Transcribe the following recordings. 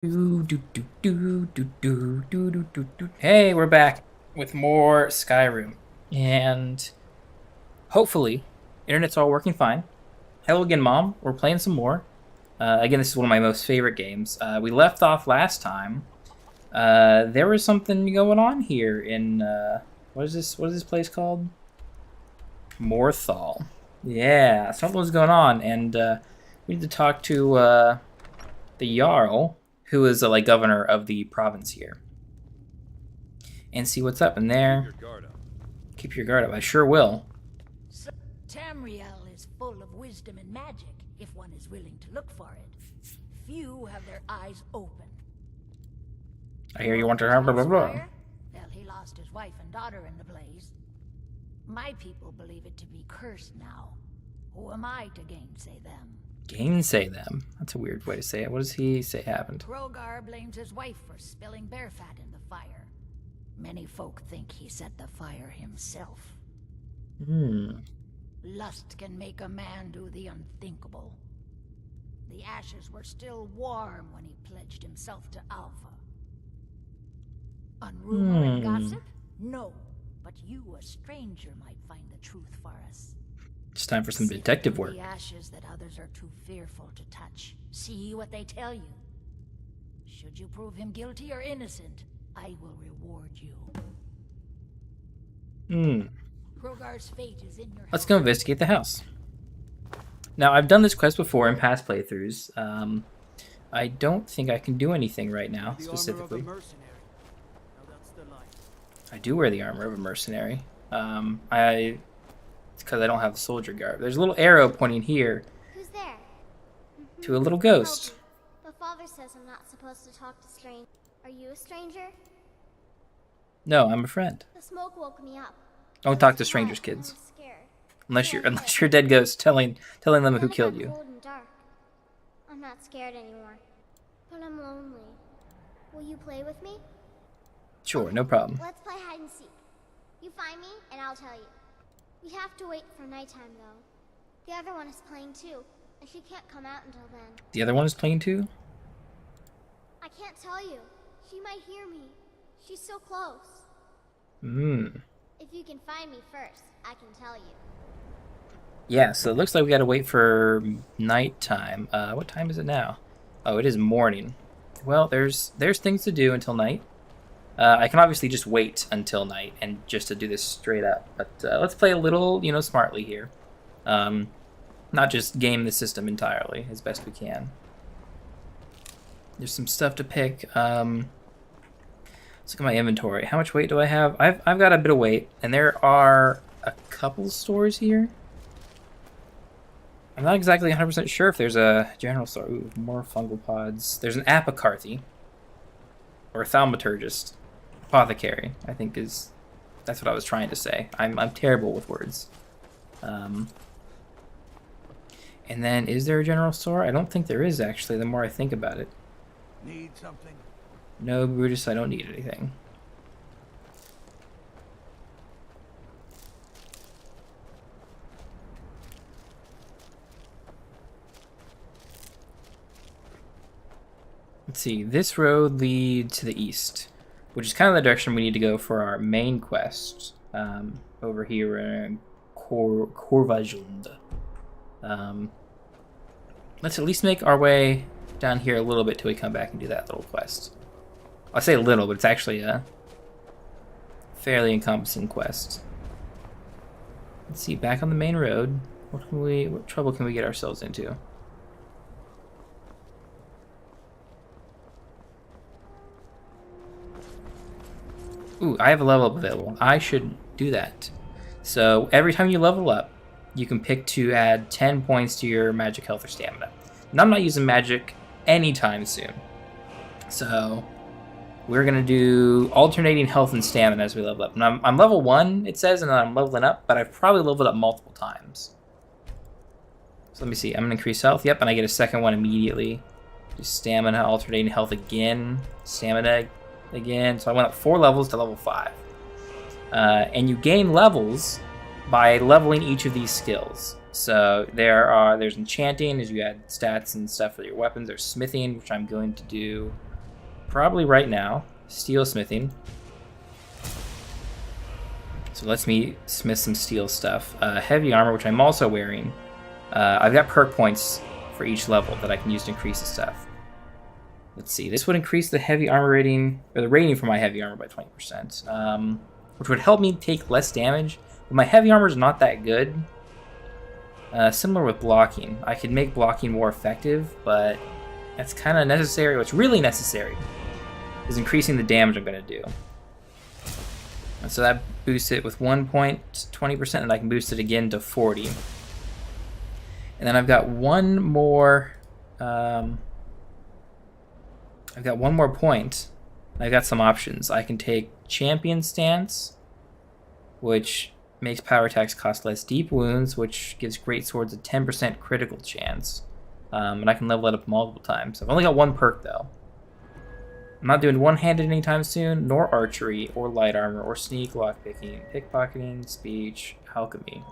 Hey, we're back with more Skyrim, and hopefully, internet's all working fine. Hello again, Mom. We're playing some more. Again, this is one of my most favorite games. We left off last time. There was something going on here in what is this? What is this place called? Morthal. Yeah, something was going on, and we need to talk to the Jarl, who is like governor of the province here, and see what's up in there. Keep your guard up. I sure will. So, Tamriel is full of wisdom and magic, if one is willing to look for it. Few have their eyes open. I hear you want to have blah blah blah. Well, he lost his wife and daughter in the blaze. My people believe it to be cursed now. Who am I to gainsay them? Gainsay them? That's a weird way to say it. What does he say happened? Krogar blames his wife for spilling bear fat in the fire. Many folk think he set the fire himself. Lust can make a man do the unthinkable. The ashes were still warm when he pledged himself to Alpha. On rumor and gossip? No. But you, a stranger, might find the truth for us. It's time for some detective work. The ashes that others are too fearful to touch. See what they tell you. Should you prove him guilty or innocent, I will reward you. Krogar's fate is in your Let's go investigate the house. Now, I've done this quest before in past playthroughs. I don't think I can do anything right now, specifically. I do wear the armor of a mercenary. It's because I don't have the soldier garb. There's a little arrow pointing here. Who's there? To a little ghost. The father says I'm not supposed to talk to strangers. Are you a stranger? No, I'm a friend. The smoke woke me up. Don't talk to strangers, kids. I'm scared. Unless you're a dead ghost telling them who killed you. Cold and dark. I'm not scared anymore, but I'm lonely. Will you play with me? Sure, no problem. Let's play hide and seek. You find me, and I'll tell you. We have to wait for nighttime, though. The other one is playing too, and she can't come out until then. The other one is playing too? I can't tell you. She might hear me. She's so close. If you can find me first, I can tell you. Yeah, so it looks like we gotta wait for nighttime. What time is it now? Oh, it is morning. Well, there's things to do until night. I can obviously just wait until night and just to do this straight up. But let's play a little, smartly here. Not just game the system entirely as best we can. There's some stuff to pick. Let's look at my inventory. How much weight do I have? I've got a bit of weight, and there are a couple stores here. I'm not exactly 100% sure if there's a general store. Ooh, more fungal pods. There's an apocarthy. Or a thaumaturgist. Apothecary, I think that's what I was trying to say. I'm terrible with words. And then, is there a general store? I don't think there is, actually, the more I think about it. Need something? No, Brutus, I don't need anything. Let's see, this road leads to the east, which is kind of the direction we need to go for our main quest, over here in Korvajund. Let's at least make our way down here a little bit till we come back and do that little quest. I say a little, but it's actually a fairly encompassing quest. Let's see, back on the main road, what trouble can we get ourselves into? Ooh, I have a level up available. I should do that. So every time you level up, you can pick to add 10 points to your magic, health, or stamina. And I'm not using magic anytime soon. So we're going to do alternating health and stamina as we level up. And I'm level 1, it says, and then I'm leveling up, but I've probably leveled up multiple times. So let me see. I'm going to increase health. Yep, and I get a second one immediately. Just stamina, alternating health again. Stamina again. So I went up 4 levels to level 5. And you gain levels by leveling each of these skills. So there's enchanting, as you add stats and stuff for your weapons. There's smithing, which I'm going to do probably right now. Steel smithing. So lets me smith some steel stuff. Heavy armor, which I'm also wearing. I've got perk points for each level that I can use to increase the stuff. Let's see. This would increase the heavy armor rating, or the rating for my heavy armor by 20%, which would help me take less damage. But my heavy armor is not that good. Similar with blocking. I could make blocking more effective, but that's kind of necessary. What's really necessary is increasing the damage I'm going to do. And so that boosts it with 1 point, 20%, and I can boost it again to 40. And then I've got one more. I've got one more point. I've got some options. I can take Champion Stance, which makes power attacks cost less. Deep Wounds, which gives great swords a 10% critical chance. And I can level it up multiple times. I've only got one perk though. I'm not doing one-handed anytime soon, nor archery, or light armor, or sneak, lockpicking, pickpocketing, speech, alchemy.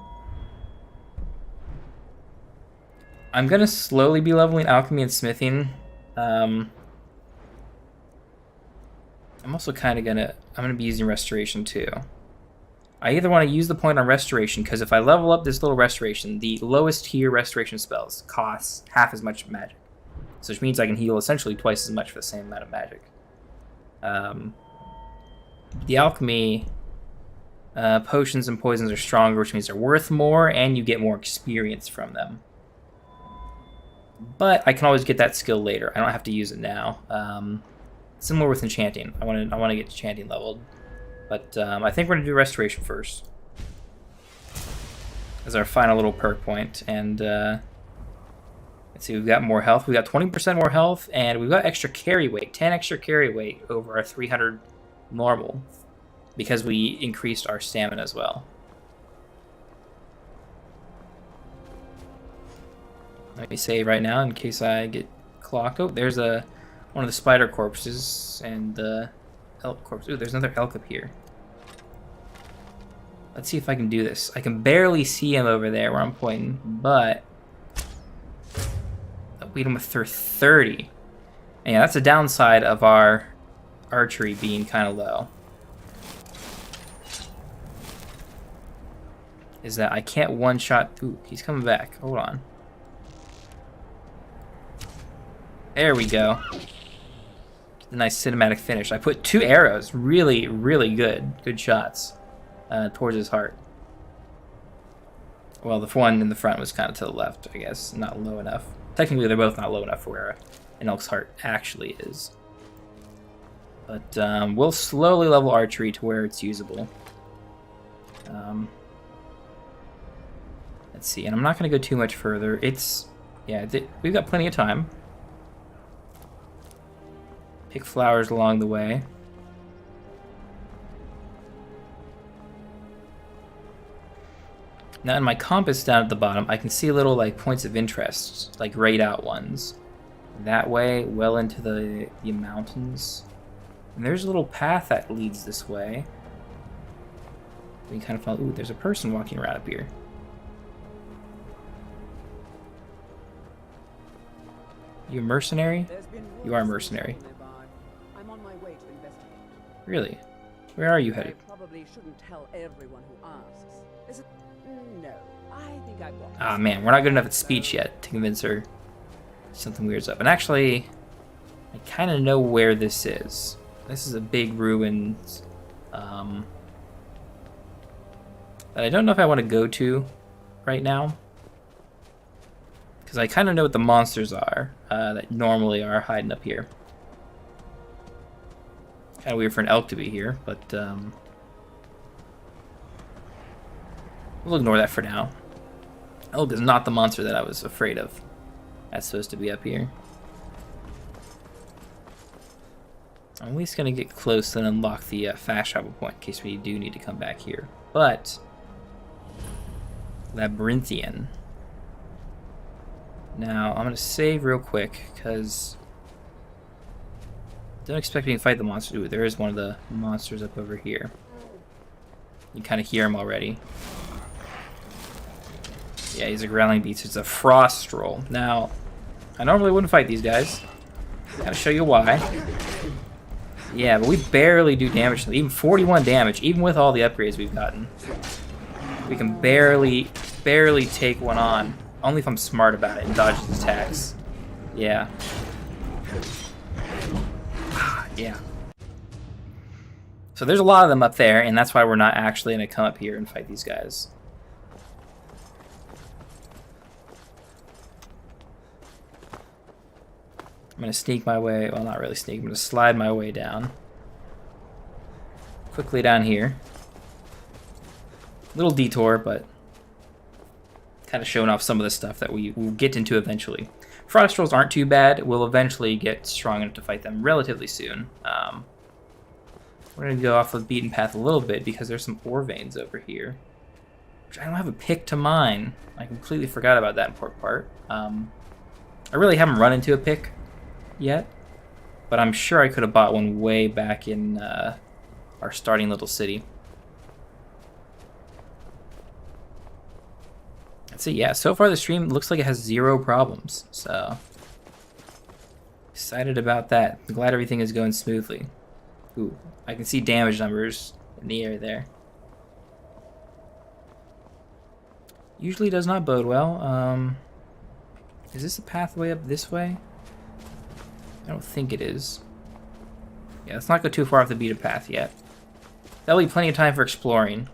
I'm gonna slowly be leveling alchemy and smithing. I'm also kind of I'm gonna be using restoration too. I either want to use the point on restoration, because if I level up this little restoration, the lowest tier restoration spells cost half as much magic. So which means I can heal essentially twice as much for the same amount of magic. The alchemy potions and poisons are stronger, which means they're worth more, and you get more experience from them. But I can always get that skill later. I don't have to use it now. Similar with enchanting. I want to get enchanting leveled, but I think we're gonna do restoration first as our final little perk point. And let's see, we've got more health. We've got 20% more health, and we've got extra carry weight, 10 extra carry weight over our 300 normal, because we increased our stamina as well. Let me save right now in case I get clocked. Oh, there's one of the spider corpses and the elk corpse. Ooh, there's another elk up here. Let's see if I can do this. I can barely see him over there where I'm pointing, but I'll beat him with 30. And yeah, that's a downside of our archery being kind of low. Is that I can't one-shot... Ooh, he's coming back. Hold on. There we go. A nice cinematic finish. I put 2 arrows, really, really good shots, towards his heart. Well, the one in the front was kind of to the left, I guess, not low enough. Technically, they're both not low enough for where an elk's heart actually is. But we'll slowly level archery to where it's usable. Let's see, and I'm not going to go too much further. We've got plenty of time. Pick flowers along the way. Now in my compass down at the bottom, I can see little like points of interest, like grayed out ones. That way, well into the mountains. And there's a little path that leads this way. We can kind of follow. Ooh, there's a person walking around up here. You a mercenary? You are a mercenary. I'm on my way to investigate. Really? Where are you headed? I probably shouldn't tell everyone who asks. No, I think I've got. Ah man, we're not good enough at speech yet to convince her something weird's up. And actually, I kind of know where this is. This is a big ruins that I don't know if I want to go to right now, because I kind of know what the monsters are that normally are hiding up here. Kind of weird for an elk to be here, but we'll ignore that for now. Elk is not the monster that I was afraid of. That's supposed to be up here. I'm at least going to get close and unlock the fast travel point in case we do need to come back here. But Labyrinthian. Now, I'm going to save real quick, because don't expect me to fight the monster. Ooh, there is one of the monsters up over here. You kind of hear him already. Yeah, he's a growling beast. It's a frost stroll. Now, I normally wouldn't fight these guys. Gotta show you why. Yeah, but we barely do damage to them. Even 41 damage, even with all the upgrades we've gotten. We can barely take one on. Only if I'm smart about it and dodge his attacks. Yeah. Yeah. So there's a lot of them up there, and that's why we're not actually going to come up here and fight these guys. I'm going to sneak my way, well, not really sneak, I'm going to slide my way down. Quickly down here. Little detour, but kind of showing off some of the stuff that we will get into eventually. Frost trolls aren't too bad. We'll eventually get strong enough to fight them relatively soon. We're going to go off the beaten path a little bit because there's some ore veins over here, which I don't have a pick to mine. I completely forgot about that important part. I really haven't run into a pick yet, but I'm sure I could have bought one way back in our starting little city. Let's see, yeah, so far the stream looks like it has 0 problems, so excited about that. I'm glad everything is going smoothly. Ooh, I can see damage numbers in the air there. Usually does not bode well. Is this a pathway up this way? I don't think it is. Yeah, let's not go too far off the beaten path yet. That'll be plenty of time for exploring.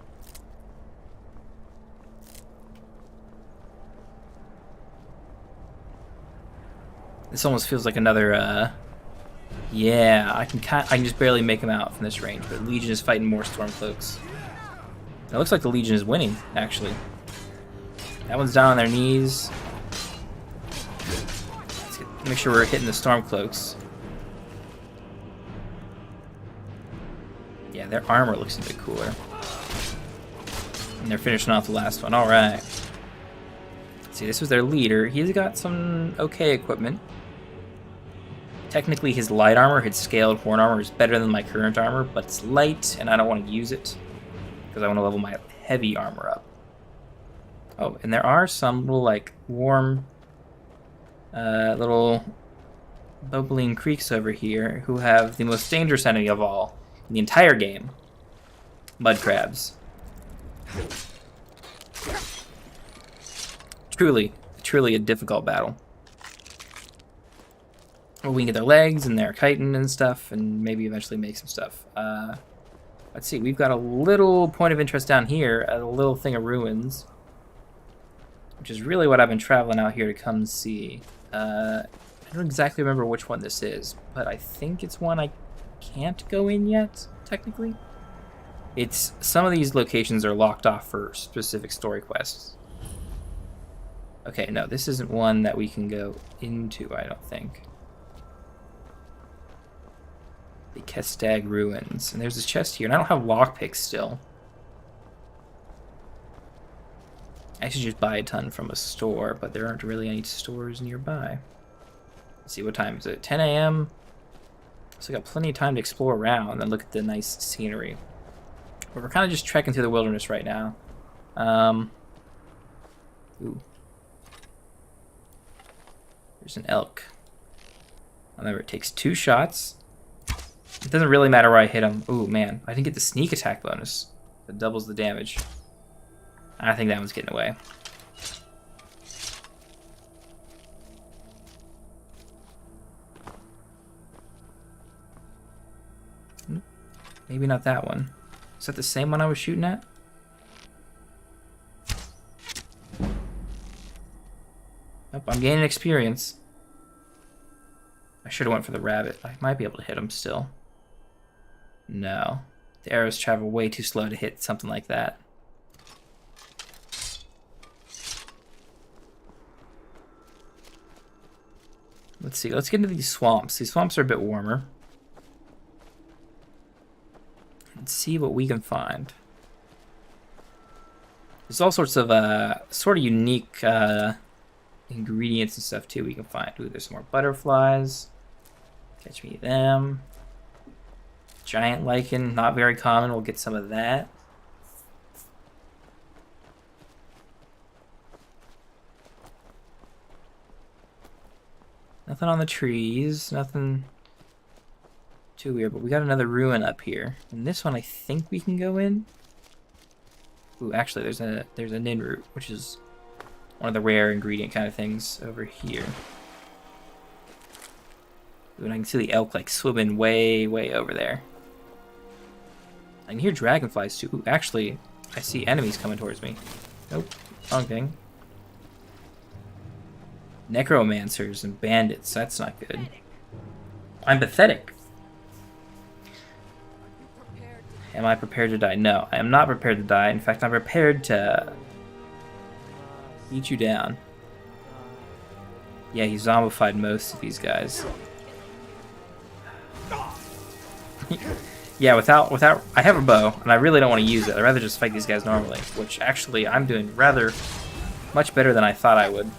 This almost feels like another, yeah, I can just barely make him out from this range, but Legion is fighting more Stormcloaks. It looks like the Legion is winning, actually. That one's down on their knees. Let's make sure we're hitting the Stormcloaks. Yeah, their armor looks a bit cooler. And they're finishing off the last one. Alright. See, this was their leader. He's got some okay equipment. Technically, his light armor, his scaled horn armor, is better than my current armor, but it's light, and I don't want to use it because I want to level my heavy armor up. Oh, and there are some little, like, warm, little bubbling creeks over here who have the most dangerous enemy of all in the entire game: mud crabs. Truly a difficult battle. Well, we can get their legs and their chitin and stuff, and maybe eventually make some stuff. Let's see, we've got a little point of interest down here, a little thing of ruins, which is really what I've been traveling out here to come see. I don't exactly remember which one this is, but I think it's one I can't go in yet, technically. It's, some of these locations are locked off for specific story quests. Okay, no, this isn't one that we can go into, I don't think. The Kestag Ruins. And there's this chest here, and I don't have lockpicks still. I should just buy a ton from a store, but there aren't really any stores nearby. Let's see, what time is it? 10 a.m. So I got plenty of time to explore around and look at the nice scenery. But we're kind of just trekking through the wilderness right now. Ooh. There's an elk. Remember, it takes 2 shots. It doesn't really matter where I hit him. Ooh, man. I didn't get the sneak attack bonus. That doubles the damage. I think that one's getting away. Maybe not that one. Is that the same one I was shooting at? Nope, I'm gaining experience. I should have went for the rabbit. I might be able to hit him still. No. The arrows travel way too slow to hit something like that. Let's see. Let's get into these swamps. These swamps are a bit warmer. And see what we can find. There's all sorts of sort of unique ingredients and stuff too we can find. Ooh, there's some more butterflies. Catch me them. Giant lichen, not very common. We'll get some of that. Nothing on the trees. Nothing too weird, but we got another ruin up here. And this one I think we can go in. Ooh, actually there's a nin root, which is one of the rare ingredient kind of things over here. Ooh, and I can see the elk like swimming way, way over there. I can hear dragonflies too. Ooh, actually, I see enemies coming towards me. Nope, wrong thing. Necromancers and bandits, that's not good. I'm pathetic. Am I prepared to die? No, I am not prepared to die. In fact, I'm prepared to beat you down. Yeah, he zombified most of these guys. Yeah, without I have a bow, and I really don't want to use it. I'd rather just fight these guys normally, which actually I'm doing rather much better than I thought I would.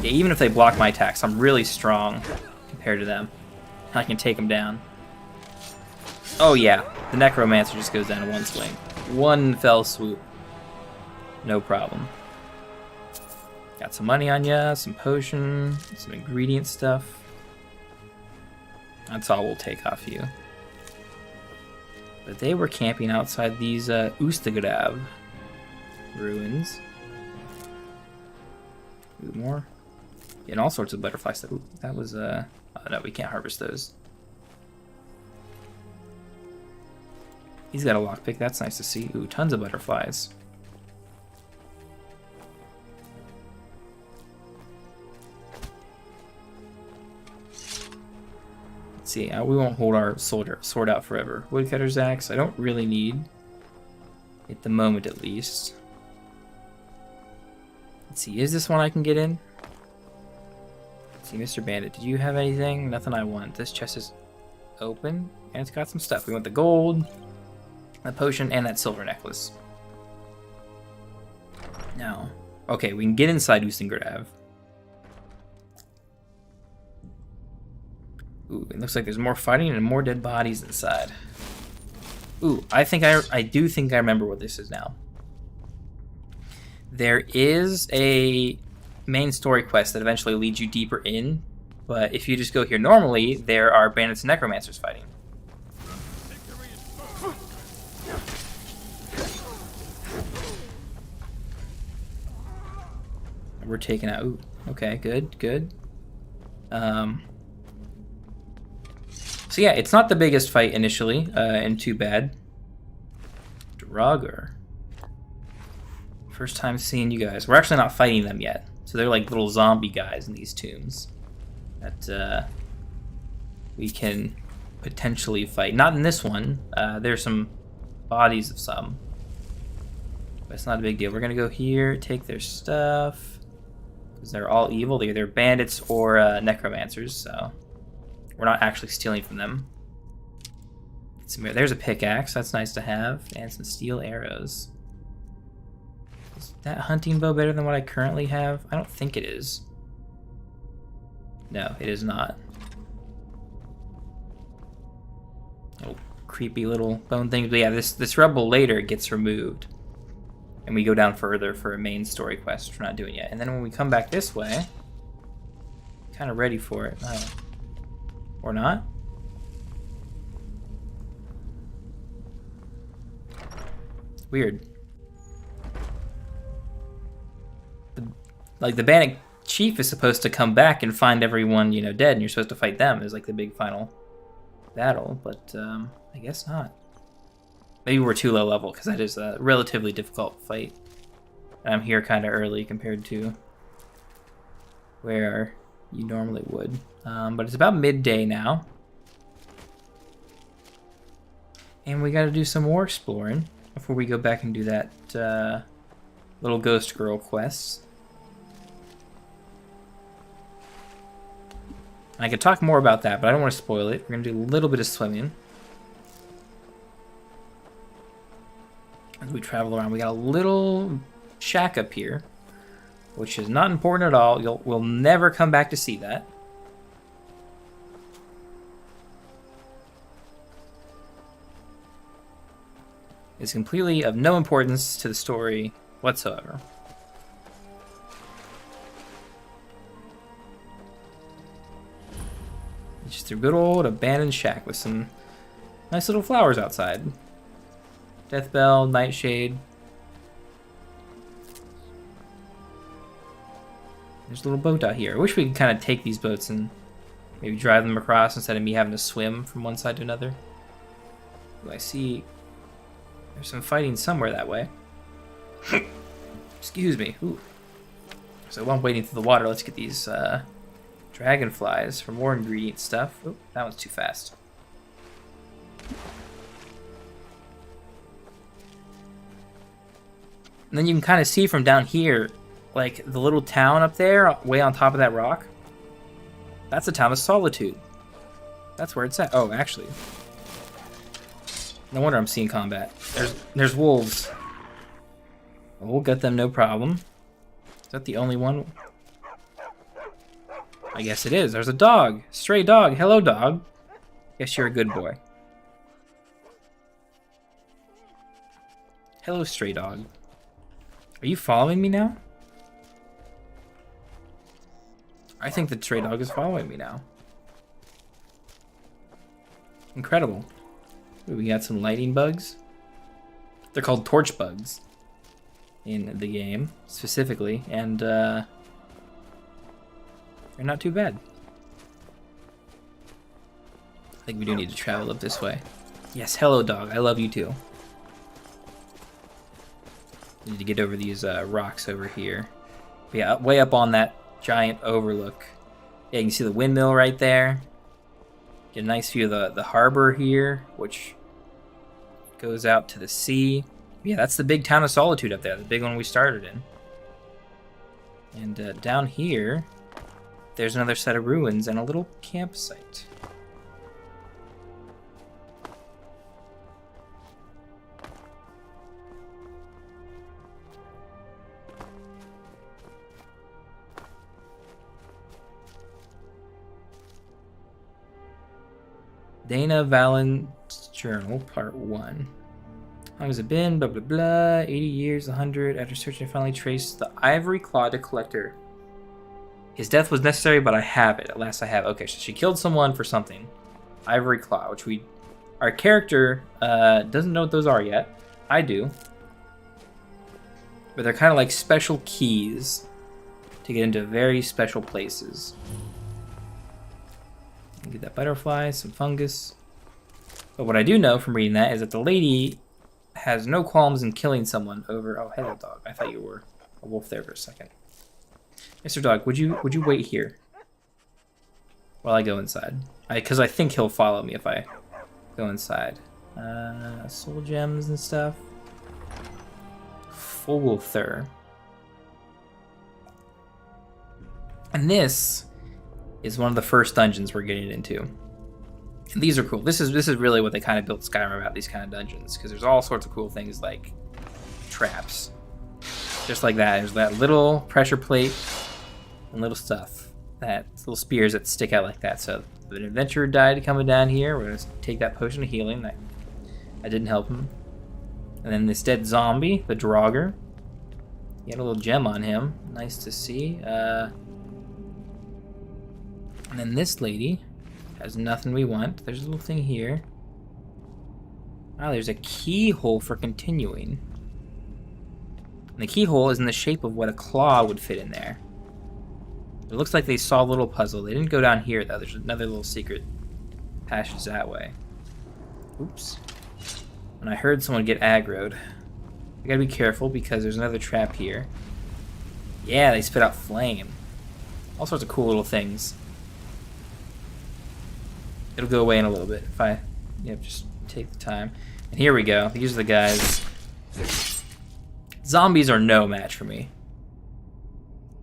Yeah, even if they block my attacks, I'm really strong compared to them. I can take them down. Oh yeah, the Necromancer just goes down in one swing. One fell swoop. No problem. Got some money on ya, some potion, some ingredient stuff. That's all we'll take off you. But they were camping outside these Ustagrav ruins. Ooh, more. And all sorts of butterflies. Ooh, that was, oh no, we can't harvest those. He's got a lockpick, that's nice to see. Ooh, tons of butterflies. Let's see, we won't hold our sword out forever. Woodcutter's axe, I don't really need. At the moment, at least. Let's see, is this one I can get in? Let's see, Mr. Bandit, did you have anything? Nothing I want. This chest is open, and it's got some stuff. We want the gold, the potion, and that silver necklace. No. Okay, we can get inside Ustengrav. Ooh, it looks like there's more fighting and more dead bodies inside. Ooh, I do think I remember what this is now. There is a main story quest that eventually leads you deeper in, but if you just go here normally, there are bandits and necromancers fighting. We're taking out. Ooh, okay, good, good. So yeah, it's not the biggest fight initially, and too bad. Draugr. First time seeing you guys. We're actually not fighting them yet. So they're like little zombie guys in these tombs that we can potentially fight. Not in this one. There's some bodies of some. But it's not a big deal. We're going to go here, take their stuff. Because they're all evil. They're either bandits or necromancers, so we're not actually stealing from them. There's a pickaxe. That's nice to have. And some steel arrows. Is that hunting bow better than what I currently have? I don't think it is. No, it is not. Oh, creepy little bone things. But yeah, this rebel later gets removed. And we go down further for a main story quest, which we're not doing yet. And then when we come back this way, kind of ready for it. Oh. Or not? Weird. Like, the bandit chief is supposed to come back and find everyone, you know, dead, and you're supposed to fight them as, like, the big final battle, but, I guess not. Maybe we're too low level, because that is a relatively difficult fight. And I'm here kind of early compared to where you normally would. But it's about midday now. And we gotta do some more exploring before we go back and do that little ghost girl quest. I could talk more about that, but I don't want to spoil it. We're gonna do a little bit of swimming. As we travel around, we got a little shack up here, which is not important at all. We'll never come back to see that. It's completely of no importance to the story whatsoever. It's Just a good old abandoned shack with some nice little flowers outside. Death Bell, Nightshade. There's a little boat out here. I wish we could kind of take these boats and maybe drive them across instead of me having to swim from one side to another. Ooh, I see there's some fighting somewhere that way. Excuse me. Ooh. So while I'm waiting for the water, let's get these dragonflies for more ingredient stuff. Oh, that one's too fast. And then you can kind of see from down here, like the little town up there, way on top of that rock. That's the town of Solitude. That's where it's at. Oh, actually. No wonder I'm seeing combat. There's wolves. We'll get them, no problem. Is that the only one? I guess it is. There's a dog. Stray dog. Hello, dog. Guess you're a good boy. Hello, stray dog. Are you following me now? I think the stray dog is following me now. Incredible. Ooh, we got some lightning bugs. They're called torch bugs in the game, specifically, and they're not too bad. I think we do need to travel up this way. Yes, hello dog, I love you too. Need to get over these rocks over here. But yeah, way up on that giant overlook. Yeah, you can see the windmill right there. Get a nice view of the harbor here, which goes out to the sea. Yeah, that's the big town of Solitude up there, the big one we started in. And down here, there's another set of ruins and a little campsite. Dana Valen's Journal, Part 1. How long has it been? Blah, blah, blah. 80 years, 100. After searching, I finally traced the ivory clawed collector. His death was necessary, but I have it. At last I have. Okay, so she killed someone for something. Ivory claw, which our character doesn't know what those are yet. I do. But they're kind of like special keys to get into very special places. Get that butterfly, some fungus. But what I do know from reading that is that the lady has no qualms in killing someone over... Oh, hello, dog. I thought you were a wolf there for a second. Mr. Dog, would you wait here while I go inside? Because I think he'll follow me if I go inside. Soul gems and stuff. Fogelthur. And this is one of the first dungeons we're getting into. And these are cool. This is really what they kind of built Skyrim about, these kind of dungeons, because there's all sorts of cool things like traps. Just like that. There's that little pressure plate and little stuff. That little spears that stick out like that. So if an adventurer died coming down here, we're going to take that potion of healing. That didn't help him. And then this dead zombie, the Draugr. He had a little gem on him. Nice to see. And then this lady has nothing we want. There's a little thing here. Wow, there's a keyhole for continuing. And the keyhole is in the shape of what a claw would fit in there. It looks like they solved a little puzzle. They didn't go down here, though. There's another little secret passage that way. Oops. And I heard someone get aggroed. I gotta be careful because there's another trap here. Yeah, they spit out flame. All sorts of cool little things. It'll go away in a little bit if I just take the time. And here we go. These are the guys. Zombies are no match for me.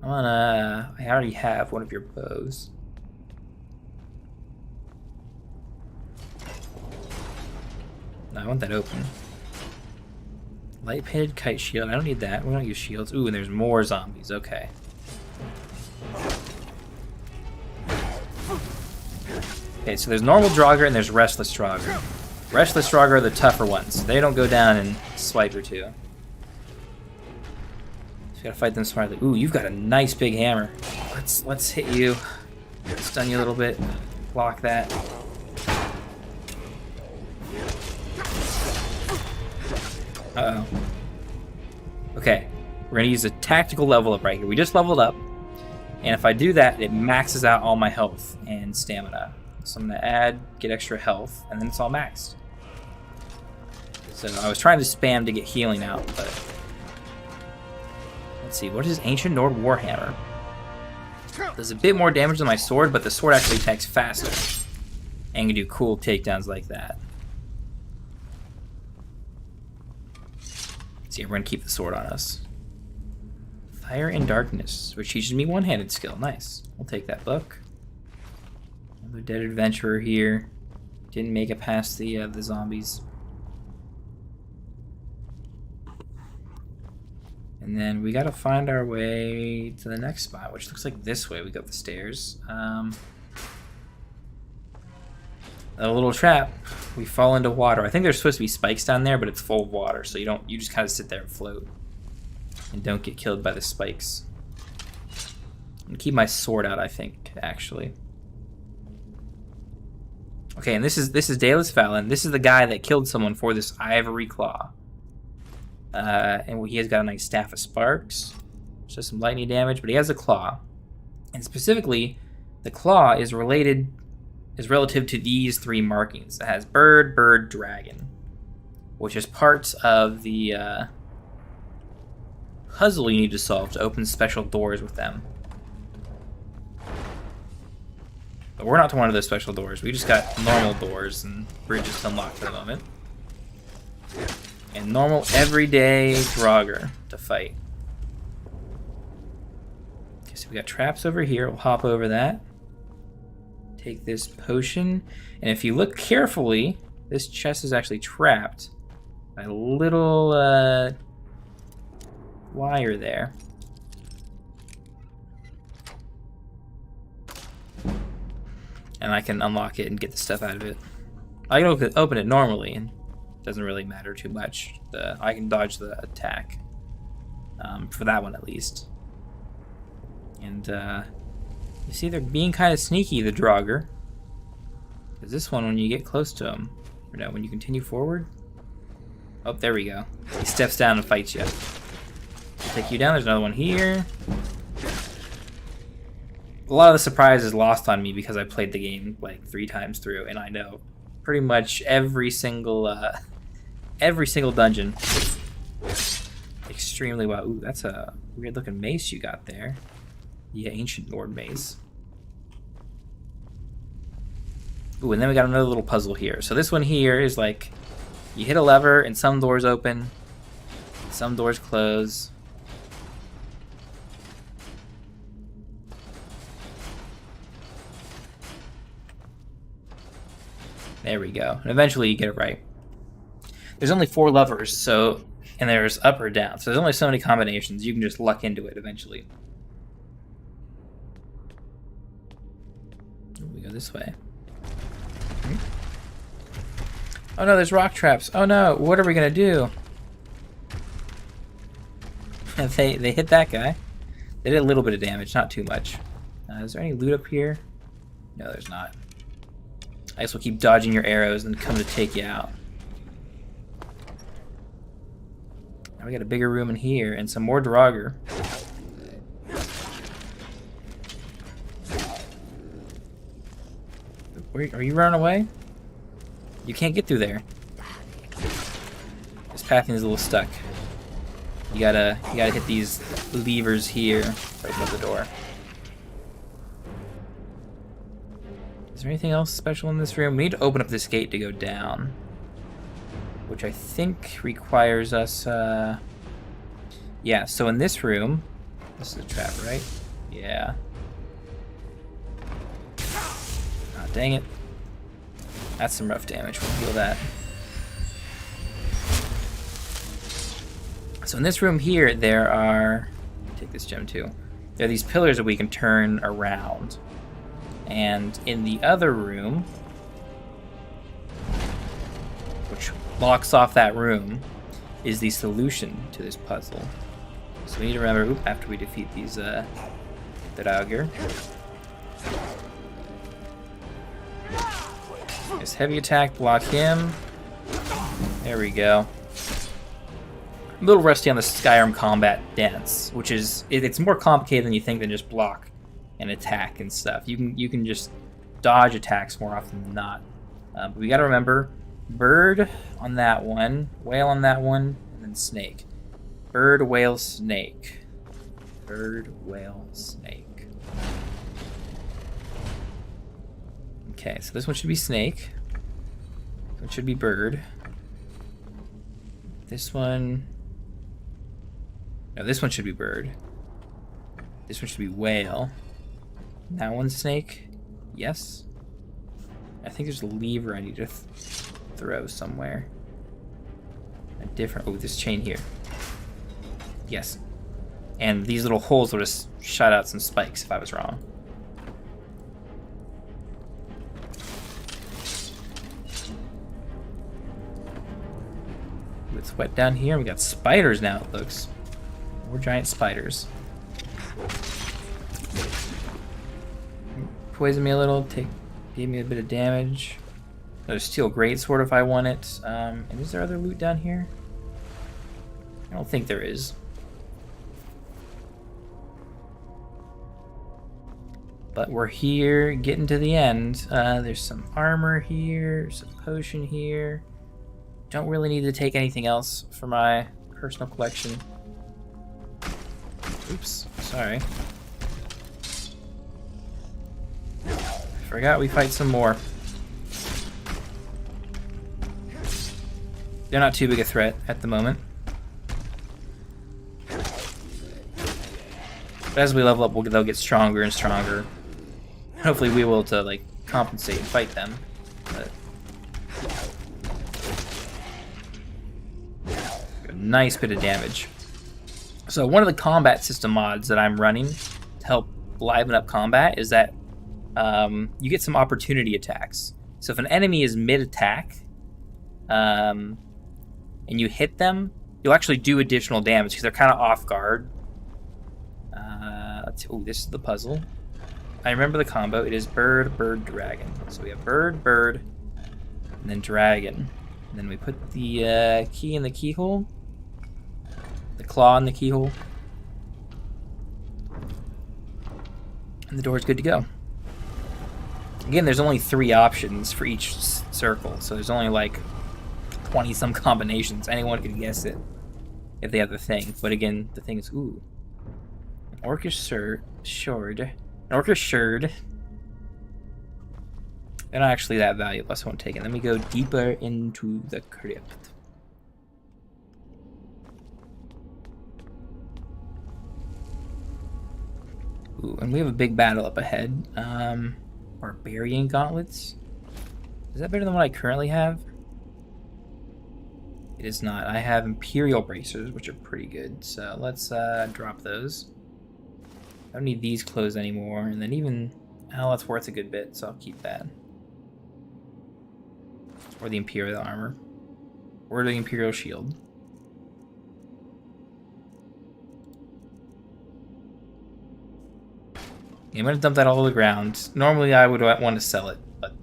I already have one of your bows. No, I want that open. Light painted kite shield. I don't need that. We don't use shields. Ooh, and there's more zombies. Okay. Okay, so there's normal Draugr and there's restless Draugr. Restless Draugr are the tougher ones. They don't go down in a swipe or two. So you gotta fight them smartly. Ooh, you've got a nice big hammer. Let's hit you. Stun you a little bit. block that. Uh-oh. Okay, we're gonna use a tactical level up right here. We just leveled up, and if I do that, it maxes out all my health and stamina. So I'm gonna get extra health, and then it's all maxed. So I was trying to spam to get healing out, but let's see, what is Ancient Nord Warhammer? Does a bit more damage than my sword, but the sword actually attacks faster and can do cool takedowns like that. See, we're gonna keep the sword on us. Fire and Darkness, which teaches me one-handed skill. Nice. We'll take that book. Another dead adventurer here. Didn't make it past the zombies. And then we gotta find our way to the next spot, which looks like this way. We go up the stairs. A little trap. We fall into water. I think there's supposed to be spikes down there, but it's full of water, so you just kind of sit there and float and don't get killed by the spikes. I'm gonna keep my sword out, I think, actually. Okay, and this is Dallas Fallon. This is the guy that killed someone for this ivory claw. And he has got a nice staff of sparks. Just some lightning damage, but he has a claw. And specifically, the claw is relative to these three markings. It has bird, bird, dragon, which is parts of the puzzle you need to solve to open special doors with them. But we're not to one of those special doors. We just got normal doors and bridges to unlock for the moment. And normal, everyday Draugr to fight. Okay, so we got traps over here. We'll hop over that. Take this potion. And if you look carefully, this chest is actually trapped by a little wire there. And I can unlock it and get the stuff out of it. I can open it normally, and it doesn't really matter too much. I can dodge the attack, for that one at least. And you see they're being kind of sneaky, the Draugr. Because this one, when you get close to him, or no, when you continue forward. Oh, there we go. He steps down and fights you. I'll take you down. There's another one here. A lot of the surprise is lost on me because I played the game like 3 times through, and I know pretty much every single dungeon extremely well. Ooh, that's a weird looking mace you got there. The Ancient Nord mace. Ooh, and then we got another little puzzle here. So this one here is like, you hit a lever and some doors open, some doors close. There we go. And eventually you get it right. There's only 4 levers, so, and there's up or down. So there's only so many combinations. You can just luck into it eventually. We go this way. Oh no, there's rock traps. Oh no, what are we gonna do? They hit that guy. They did a little bit of damage, not too much. Is there any loot up here? No, there's not. I guess we'll keep dodging your arrows and come to take you out. Now we got a bigger room in here and some more Draugr. Are you running away? You can't get through there. This pathing is a little stuck. You gotta hit these levers here to open up the door. Is there anything else special in this room? We need to open up this gate to go down, which I think requires us, yeah, so in this room, this is a trap, right? Yeah. Ah, dang it. That's some rough damage. We'll heal that. So in this room here, there are, take this gem too, there are these pillars that we can turn around. And in the other room, which blocks off that room, is the solution to this puzzle. So we need to remember, after we defeat these Draugr. Nice heavy attack, block him. There we go. I'm a little rusty on the Skyrim combat dance, which is it's more complicated than you think than just block and attack and stuff. You can just dodge attacks more often than not. But we got to remember bird on that one, whale on that one, and then snake. Bird, whale, snake. Bird, whale, snake. Okay, so this one should be snake. This one should be bird. This one... No, this one should be bird. This one should be whale. That one's snake. Yes. I think there's a lever I need to throw somewhere. A different... Oh, this chain here. Yes. And these little holes will just shot out some spikes if I was wrong. It's wet down here. We got spiders now, it looks. More giant spiders. Poison me a little, gave me a bit of damage. Another steel greatsword if I want it. And is there other loot down here? I don't think there is. But we're here, getting to the end. There's some armor here, some potion here. Don't really need to take anything else for my personal collection. Oops, sorry. Forgot we fight some more. They're not too big a threat at the moment. But as we level up, they'll get stronger and stronger. Hopefully we will to like compensate and fight them. But a nice bit of damage. So one of the combat system mods that I'm running to help liven up combat is that you get some opportunity attacks. So if an enemy is mid-attack and you hit them, you'll actually do additional damage because they're kind of off guard. Oh, this is the puzzle. I remember the combo. It is bird, bird, dragon. So we have bird, bird, and then dragon. And then we put the key in the keyhole. The claw in the keyhole. And the door's good to go. Again, there's only 3 options for each circle. So there's only like 20-some combinations. Anyone could guess it if they have the thing. But again, the thing is, ooh. An orcish shard. An orcish shard. They're not actually that valuable, so I won't take it. Let me go deeper into the crypt. Ooh, and we have a big battle up ahead. Barbarian gauntlets. Is that better than what I currently have? It is not. I have Imperial bracers, which are pretty good. So let's drop those. I don't need these clothes anymore. And then even... Oh, that's worth a good bit, so I'll keep that. Or the Imperial armor. Or the Imperial shield. Yeah, I'm going to dump that all to the ground. Normally I would want to sell it, but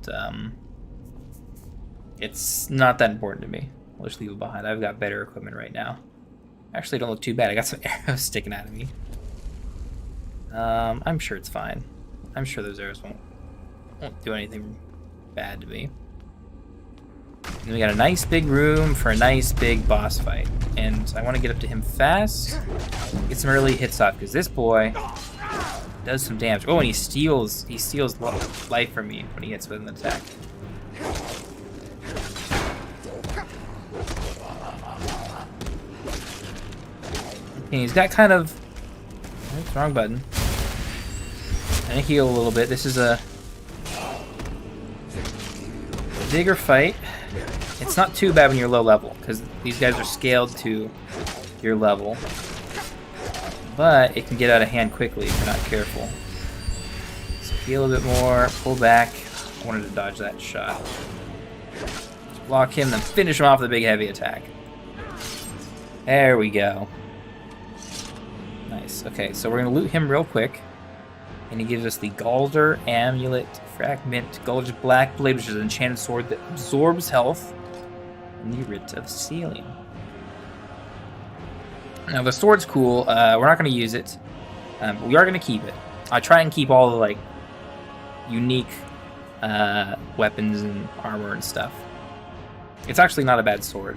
it's not that important to me. I'll just leave it behind. I've got better equipment right now. Actually, don't look too bad. I got some arrows sticking out of me. I'm sure it's fine. I'm sure those arrows won't do anything bad to me. And we got a nice big room for a nice big boss fight. And I want to get up to him fast. Get some early hits off, because this boy does some damage. Oh, and he steals life from me when he hits with an attack. And he's got kind of... Oops, wrong button. And heal a little bit. This is a bigger fight. It's not too bad when you're low level, because these guys are scaled to your level. But it can get out of hand quickly if you're not careful. So heal a bit more, pull back. I wanted to dodge that shot. Just block him, then finish him off with a big heavy attack. There we go. Nice. Okay, so we're going to loot him real quick. And he gives us the Galder Amulet Fragment, Gulliver's Black Blade, which is an enchanted sword that absorbs health. And the Writ of Sealing. Now the sword's cool. We're not going to use it. But we are going to keep it. I try and keep all the like unique weapons and armor and stuff. It's actually not a bad sword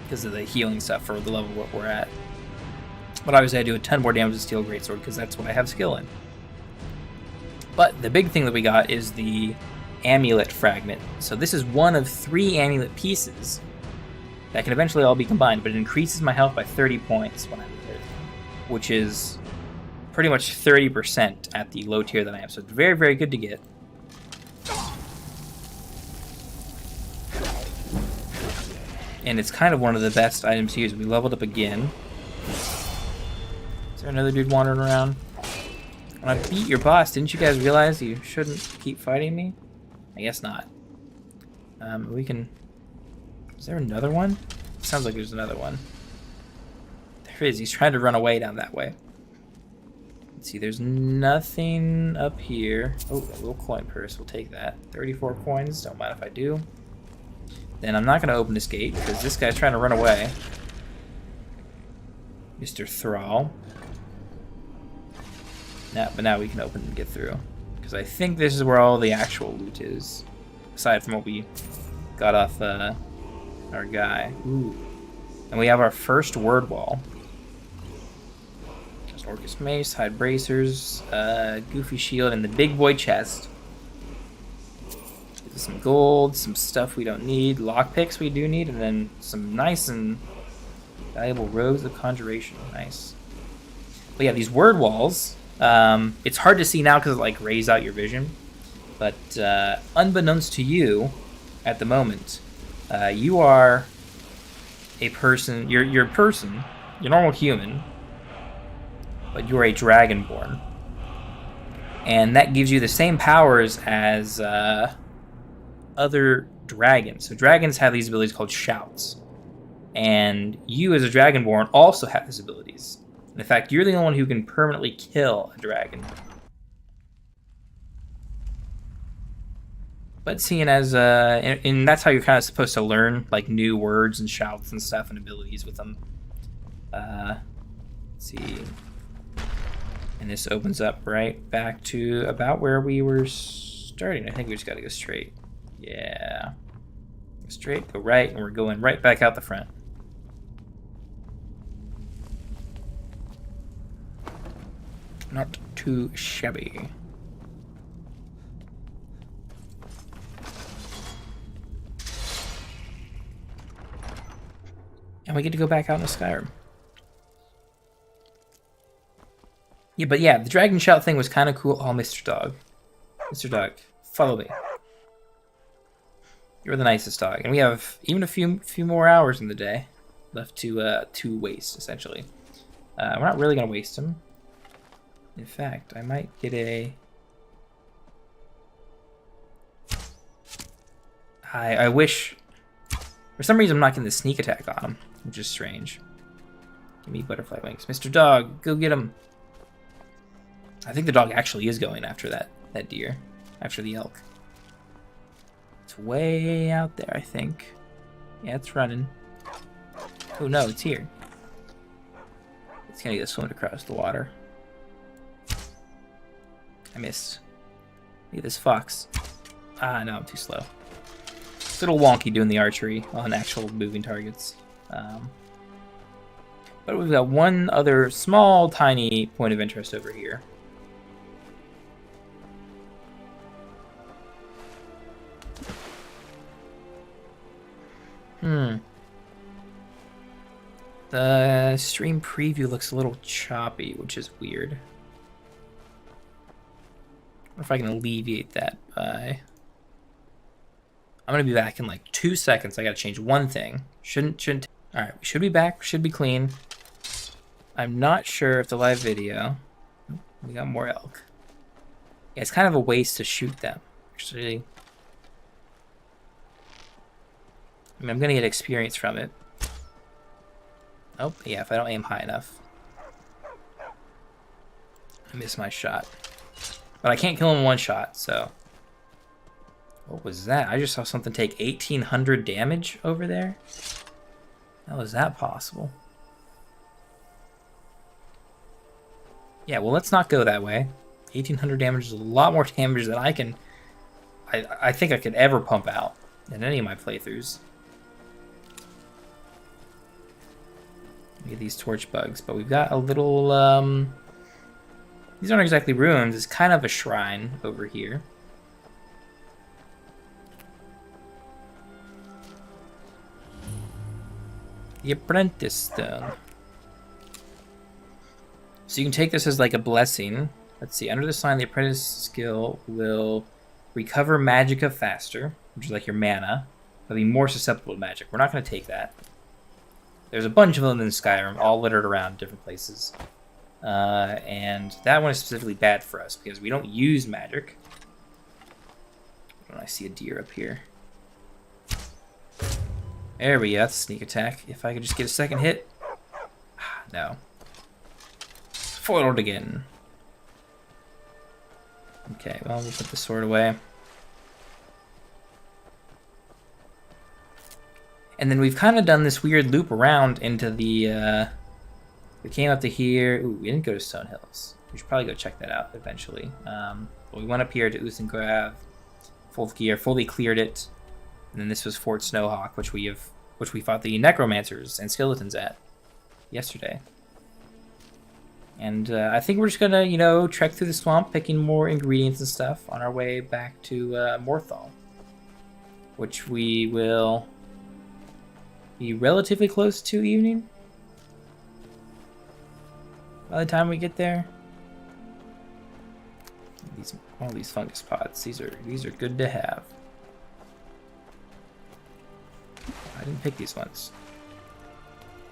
because of the healing stuff for the level what we're at. But obviously I do a ton more damage with Steel Greatsword because that's what I have skill in. But the big thing that we got is the Amulet Fragment. So this is one of 3 amulet pieces that can eventually all be combined, but it increases my health by 30 points when I wear it, which is pretty much 30% at the low tier that I am. So it's very, very good to get. And it's kind of one of the best items to use. We leveled up again. Is there another dude wandering around? When I beat your boss, didn't you guys realize you shouldn't keep fighting me? I guess not. We can... Is there another one? Sounds like there's another one. There is. He's trying to run away down that way. Let's see. There's nothing up here. Oh, a little coin purse. We'll take that. 34 coins. Don't mind if I do. Then I'm not going to open this gate because this guy's trying to run away. Mr. Thrall. Yeah, but now we can open and get through. Because I think this is where all the actual loot is. Aside from what we got off our guy. Ooh. And we have our first word wall. Just Orcus Mace, Hide Bracers, Goofy Shield, and the big boy chest. Some gold, some stuff we don't need, lockpicks we do need, and then some nice and valuable robes of conjuration. Nice. But yeah, these word walls, it's hard to see now because it like rays out your vision. But unbeknownst to you, at the moment, you are a person. You're a person. You're a normal human, but you're a dragonborn, and that gives you the same powers as other dragons. So dragons have these abilities called shouts, and you as a dragonborn also have these abilities. And in fact, you're the only one who can permanently kill a dragon. But seeing as and that's how you're kind of supposed to learn like new words and shouts and stuff and abilities with them. Let's see, and this opens up right back to about where we were starting. I think we just got to go straight. Yeah. Go straight, go right, and we're going right back out the front. Not too shabby. And we get to go back out into Skyrim. Yeah, but yeah, the dragon shout thing was kind of cool. Oh, Mr. Dog. Mr. Dog, follow me. You're the nicest dog, and we have even a few more hours in the day left to waste. Essentially, we're not really gonna waste them. In fact, I might get a. I wish. For some reason, I'm not getting the sneak attack on him, which is strange. Give me butterfly wings, Mr. Dog. Go get him. I think the dog actually is going after that deer, after the elk. It's way out there, I think. Yeah, it's running. Oh no, it's here. It's gonna get swimming across the water. I missed. Look at this fox. Ah, no, I'm too slow. It's a little wonky doing the archery on actual moving targets. But we've got one other small, tiny point of interest over here. The stream preview looks a little choppy, which is weird. I wonder if I can alleviate that by... I'm gonna be back in like 2 seconds. I gotta change one thing. Shouldn't. All right, we should be back. Should be clean. I'm not sure if the live video. We got more elk. Yeah, it's kind of a waste to shoot them. Actually, I mean, I'm gonna get experience from it. Oh, yeah, if I don't aim high enough. I miss my shot. But I can't kill him in one shot, so... What was that? I just saw something take 1,800 damage over there. How is that possible? Yeah, well, let's not go that way. 1,800 damage is a lot more damage than I can... I think I could ever pump out in any of my playthroughs. Get these torch bugs, but we've got a little... These aren't exactly ruins. It's kind of a shrine over here. The Apprentice Stone. So you can take this as like a blessing. Let's see, under the sign, the Apprentice skill will recover magicka faster, which is like your mana, but be more susceptible to magic. We're not going to take that. There's a bunch of them in Skyrim, all littered around different places. And that one is specifically bad for us because we don't use magic. I see a deer up here. There we go, that's a sneak attack. If I could just get a second hit. No. Foiled again. Okay, well, we'll put the sword away. And then we've kind of done this weird loop around into the, we came up to here. Ooh, we didn't go to Stone Hills. We should probably go check that out eventually. But we went up here to Usengrav, Fulfgear, fully cleared it. And then this was Fort Snowhawk, which we fought the necromancers and skeletons at yesterday. And I think we're just gonna, you know, trek through the swamp, picking more ingredients and stuff on our way back to Morthal, which we will be relatively close to evening by the time we get there. All these fungus pods. These are good to have. I didn't pick these ones.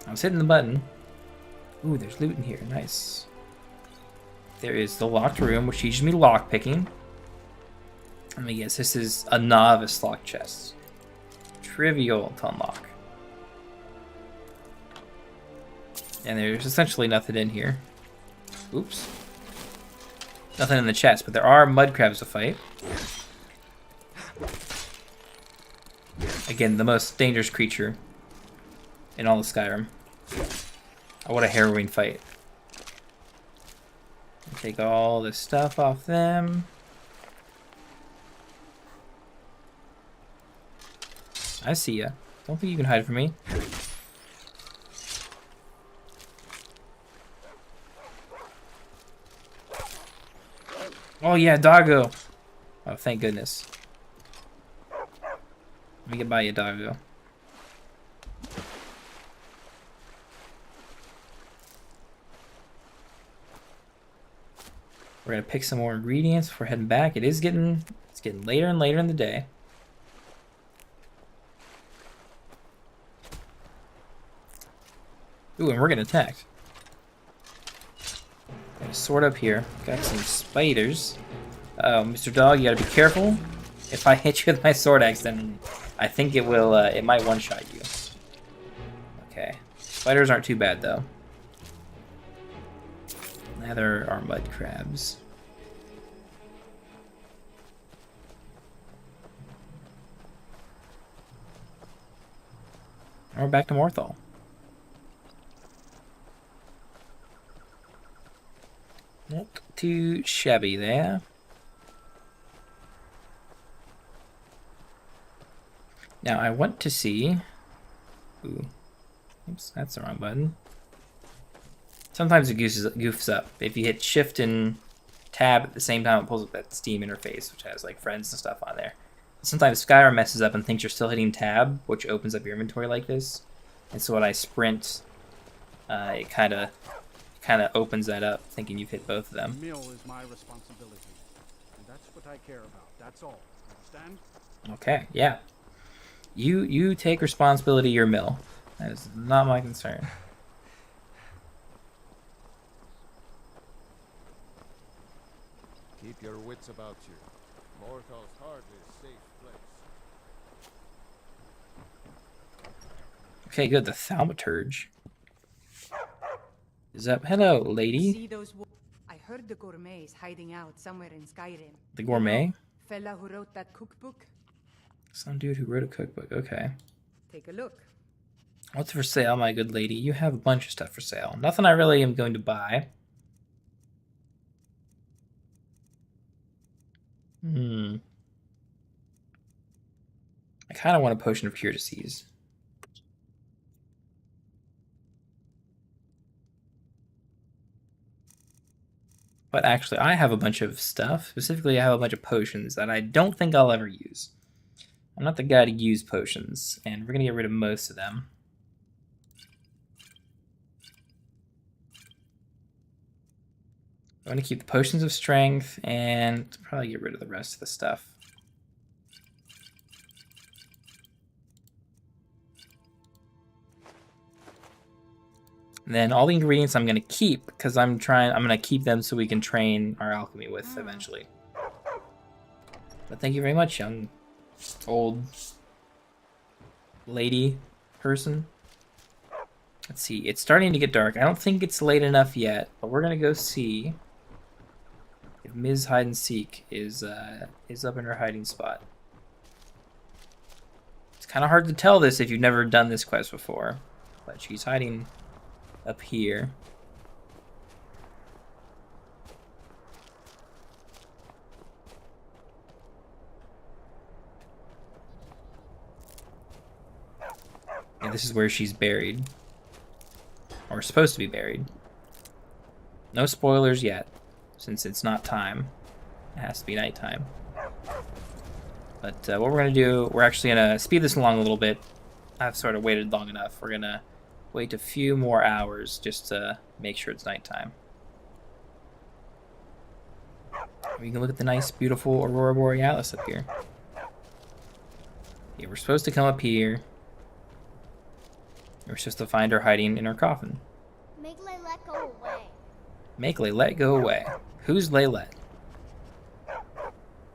I was hitting the button. Ooh, there's loot in here. Nice. There is the locked room, which teaches me lock picking. Let me guess, this is a novice lock chest. Trivial to unlock. And there's essentially nothing in here. Oops. Nothing in the chest, but there are mud crabs to fight. Again, the most dangerous creature in all of Skyrim. Oh, what a harrowing fight. Take all this stuff off them. I see ya. Don't think you can hide from me. Oh yeah, doggo. Oh, thank goodness. Let me get by you, doggo. We're gonna pick some more ingredients before heading back. It's getting later and later in the day. Ooh, and we're getting attacked. Got a sword up here. Got some spiders. Oh, Mr. Dog, you gotta be careful. If I hit you with my sword axe, then I think it will. It might one-shot you. Okay. Spiders aren't too bad though. Neither are mud crabs. And we're back to Morthal. Not too shabby there. Now I want to see... Ooh. Oops, that's the wrong button. Sometimes it goofs up. If you hit shift and tab at the same time, it pulls up that Steam interface, which has like friends and stuff on there. Sometimes Skyrim messes up and thinks you're still hitting tab, which opens up your inventory like this. And so when I sprint, it kind of opens that up, thinking you've hit both of them. The mill is my responsibility, and that's what I care about. That's all. Understand? Okay, yeah. You take responsibility of your mill. That is not my concern. Keep your wits about you. Morthal's hardly a safe place. Okay, good. The thaumaturge is up. Hello, lady. See those heard the gourmet's hiding out somewhere in Skyrim. The gourmet? Fella who wrote that cookbook. Some dude who wrote a cookbook. Okay. Take a look. What's for sale, my good lady? You have a bunch of stuff for sale. Nothing I really am going to buy. I kind of want a potion of cure disease. But actually, I have a bunch of stuff. Specifically, I have a bunch of potions that I don't think I'll ever use. I'm not the guy to use potions, and we're going to get rid of most of them. I'm going to keep the potions of strength and probably get rid of the rest of the stuff. And then all the ingredients I'm going to keep because I'm going to keep them so we can train our alchemy with eventually. But thank you very much, young old lady person. Let's see. It's starting to get dark. I don't think it's late enough yet, but we're going to go see if Ms. Hide and Seek is up in her hiding spot. It's kind of hard to tell this if you've never done this quest before, but she's hiding up here. And this is where she's buried. Or supposed to be buried. No spoilers yet, since it's not time. It has to be nighttime. But what we're going to do, we're actually going to speed this along a little bit. I've sort of waited long enough. We're going to wait a few more hours just to make sure it's nighttime. We can look at the nice, beautiful Aurora Borealis up here. Yeah, we're supposed to come up here. We're supposed to find her hiding in her coffin. Make Laylet go away. Make Laylet go away. Who's Laylet?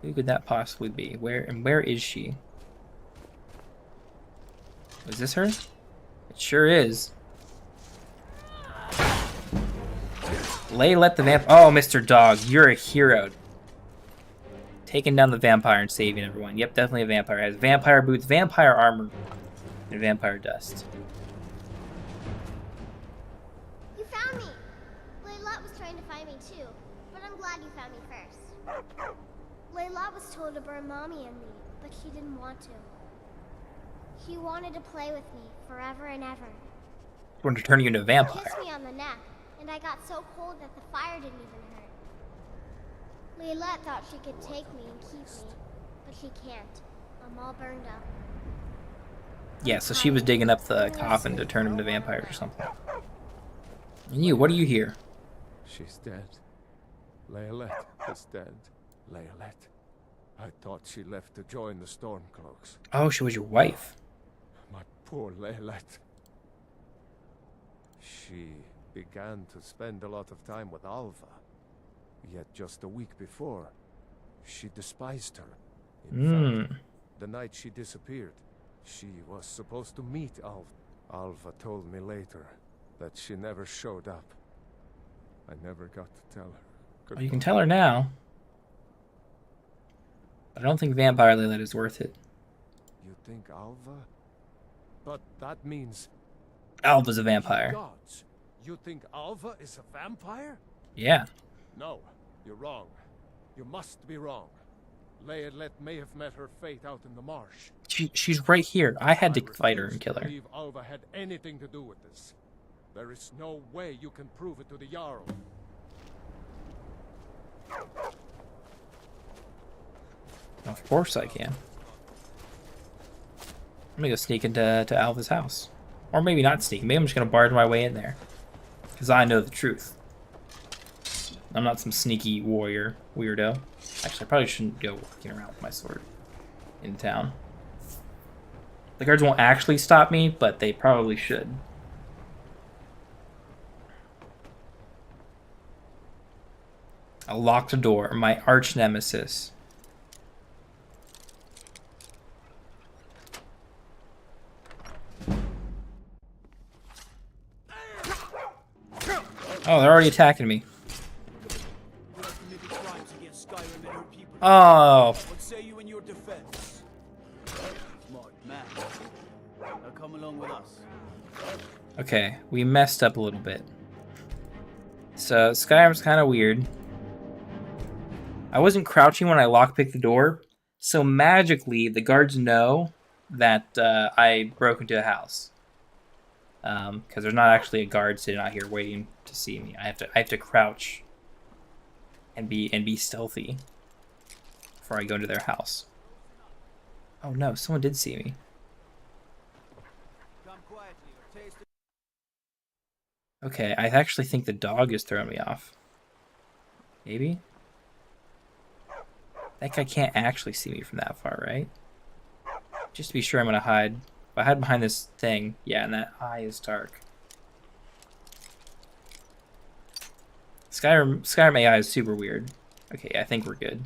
Who could that possibly be? Where is she? Is this her? It sure is. Laylet the vamp. Oh, Mr. Dog, you're a hero. Taking down the vampire and saving everyone. Yep, definitely a vampire. Has vampire boots, vampire armor, and vampire dust. You found me. Laylat was trying to find me too, but I'm glad you found me first. Laylat was told to burn Mommy and me, but she didn't want to. She wanted to play with me forever and ever. Wanted to turn you into a vampire. Kissed me on the neck, and I got so cold that the fire didn't even hurt. Laylat thought she could take me and keep me, but she can't. I'm all burned up. Yeah, so she was digging up the coffin to turn him to vampire or something. And you, what do you hear? She's dead. Laylet is dead. Laylet. I thought she left to join the Stormcloaks. Oh, she was your wife. My poor Laylet. She began to spend a lot of time with Alva. Yet just a week before, she despised her. In fact, the night she disappeared, she was supposed to meet Alva. Alva told me later that she never showed up. I never got to tell her. Well, you can tell her now. But I don't think Vampire Laylet is worth it. You think Alva? But that means... Alva's a vampire. Gods, you think Alva is a vampire? Yeah. No, you're wrong. You must be wrong. Laylet may have met her fate out in the marsh. She's right here. I had to fight her and kill her. I believe Alva had anything to do with this. There is no way you can prove it to the Jarl. Of course I can. I'm gonna go sneak into Alva's house. Or maybe not sneak. Maybe I'm just gonna barge my way in there. Because I know the truth. I'm not some sneaky warrior weirdo. Actually, I probably shouldn't go walking around with my sword in town. The guards won't actually stop me, but they probably should. A locked door, my arch nemesis. Oh, they're already attacking me. Oh, What say you in your defense? Smart man. Now come along with us. okay. We messed up a little bit. So Skyrim's kind of weird. I wasn't crouching when I lockpicked the door, so magically the guards know that I broke into a house. Because there's not actually a guard sitting out here waiting to see me. I have to crouch and be stealthy before I go into their house. Oh no, someone did see me. Come quietly or taste it. Okay, I actually think the dog is throwing me off. Maybe? That guy can't actually see me from that far, right? Just to be sure, I'm gonna hide. If I hide behind this thing, yeah, and that eye is dark. Skyrim AI is super weird. Okay, I think we're good.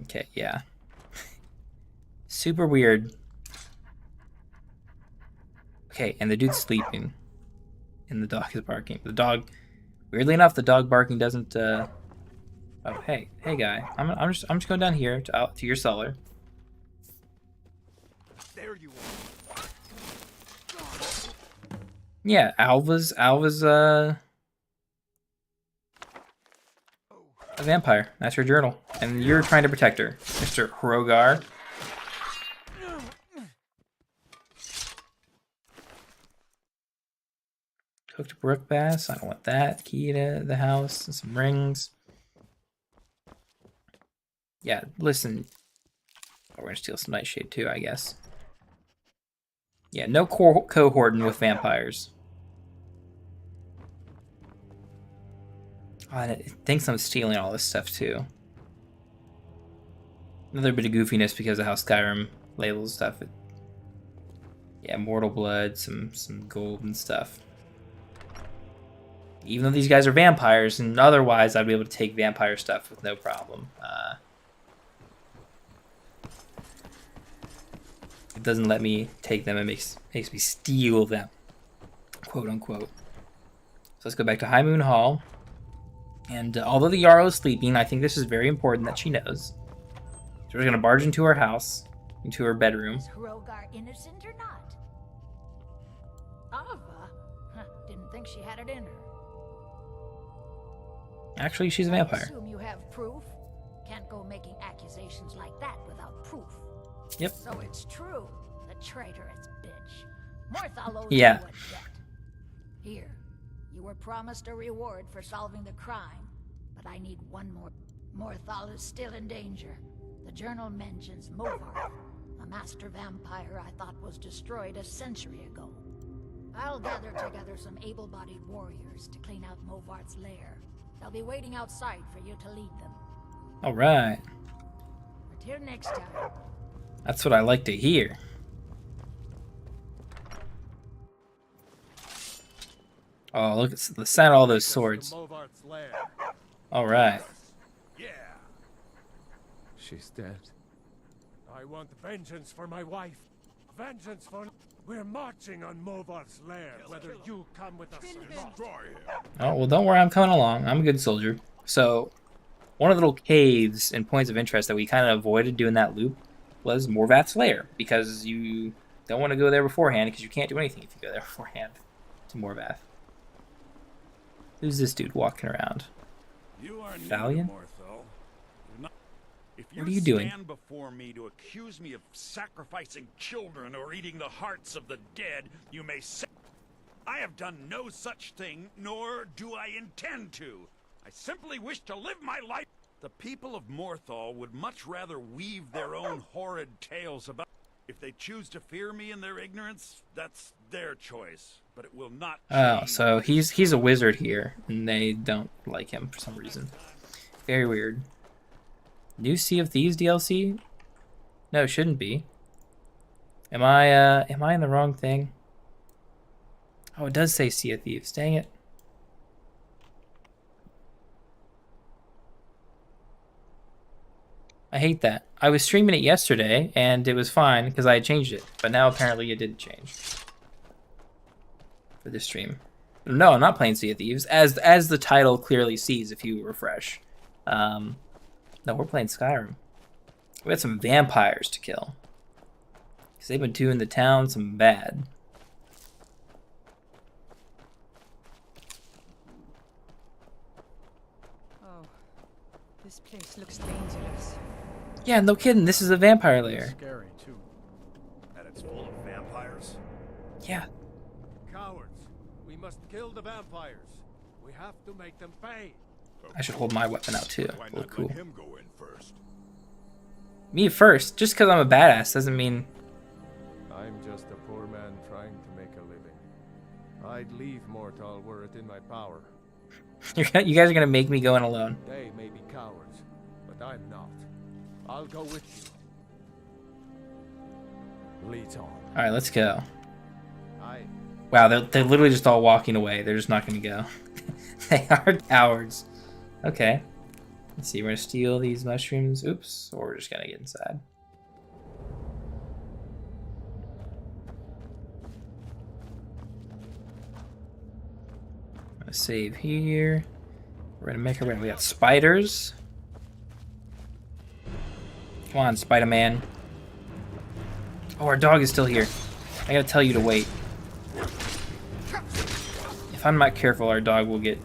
Okay, yeah. Super weird. Okay, and the dude's sleeping. And the dog is barking. The dog, weirdly enough, the dog barking doesn't, Oh, hey guy. I'm just going down here to your cellar. There you are. Yeah, Alva's a vampire. That's her journal. And you're trying to protect her, Mr. Hrogar. Cooked brook bass. I don't want that. Key to the house and some rings. Yeah, listen. Oh, we're gonna steal some nightshade too, I guess. Yeah, no cohorting with vampires. Oh, and it thinks I'm stealing all this stuff too. Another bit of goofiness because of how Skyrim labels stuff. Yeah, mortal blood, some gold and stuff. Even though these guys are vampires, and otherwise I'd be able to take vampire stuff with no problem. It doesn't let me take them. It makes me steal them, quote unquote. So let's go back to High Moon Hall. And although the Jarl is sleeping, I think this is very important that she knows. So we're gonna barge into her house, into her bedroom. Is Hrogar innocent or not? Alva? Didn't think she had it in her. Actually, she's a vampire. I assume you have proof? Can't go making accusations like that without proof. Yep. So it's true, the traitorous bitch. Morthal owes Yeah. you a debt. Here, you were promised a reward for solving the crime, but I need one more. Morthal is still in danger. The journal mentions Movarth, a master vampire I thought was destroyed a century ago. I'll gather together some able-bodied warriors to clean out Movarth's lair. They'll be waiting outside for you to lead them. All right. Until next time. That's what I like to hear. Oh, look at the sound of all those swords. All right. Yeah. She's dead. I want vengeance for my wife. Vengeance for... We're marching on Movarth's lair, whether you come with us or not. Oh, well, don't worry. I'm coming along. I'm a good soldier. So, one of the little caves and points of interest that we kind of avoided doing that loop was Morvath's lair, because you don't want to go there beforehand, because you can't do anything if you go there beforehand to Morvath. Who's this dude walking around? You are Valiant? What are you doing? Stand before me to accuse me of sacrificing children or eating the hearts of the dead, you may say I have done no such thing, nor do I intend to. I simply wish to live my life. The people of Morthal would much rather weave their own horrid tales about. If they choose to fear me in their ignorance, that's their choice. But it will not. Oh, so he's a wizard here, and they don't like him for some reason. Very weird. New Sea of Thieves DLC? No, it shouldn't be. Am I in the wrong thing? Oh, it does say Sea of Thieves. Dang it. I hate that. I was streaming it yesterday, and it was fine, because I had changed it. But now apparently it didn't change. For this stream. No, I'm not playing Sea of Thieves. As the title clearly sees if you refresh. No, we're playing Skyrim. We got some vampires to kill. Because they've been doing the town some bad. Oh, this place looks dangerous. Yeah, no kidding. This is a vampire lair. Scary, too. And it's full of vampires. Yeah. Cowards! We must kill the vampires. We have to make them pay. I should hold my weapon out too. Why Look not cool. let him go in first? Me first. Just because I'm a badass doesn't mean... I'm just a poor man trying to make a living. I'd leave Mortal were it in my power. You guys are going to make me go in alone. They may be cowards, but I'm not. I'll go with you. Lead on. Alright, let's go. I Wow, they're literally just all walking away. They're just not going to go. They are cowards. Okay. Let's see, we're going to steal these mushrooms. Oops. Or we're just going to get inside. I'm going to save here. We're going to make our way. We got spiders. Come on, Spider-Man. Oh, our dog is still here. I gotta tell you to wait. If I'm not careful, our dog will get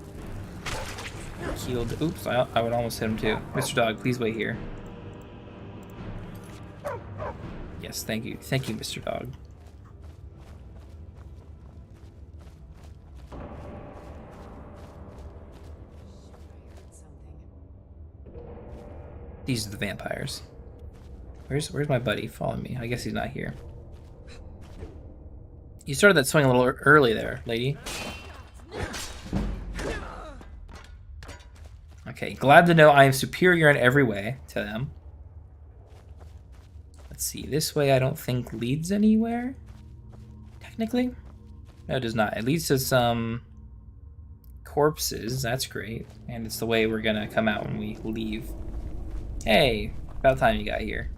killed. Oops, I would almost hit him too. Mr. Dog, please wait here. Yes, thank you. Thank you, Mr. Dog. These are the vampires. Where's my buddy? Follow me. I guess he's not here. You started that swing a little early there, lady. Okay, glad to know I am superior in every way to them. Let's see, this way I don't think leads anywhere. Technically? No, it does not. It leads to some corpses. That's great. And it's the way we're gonna come out when we leave. Hey, about time you got here.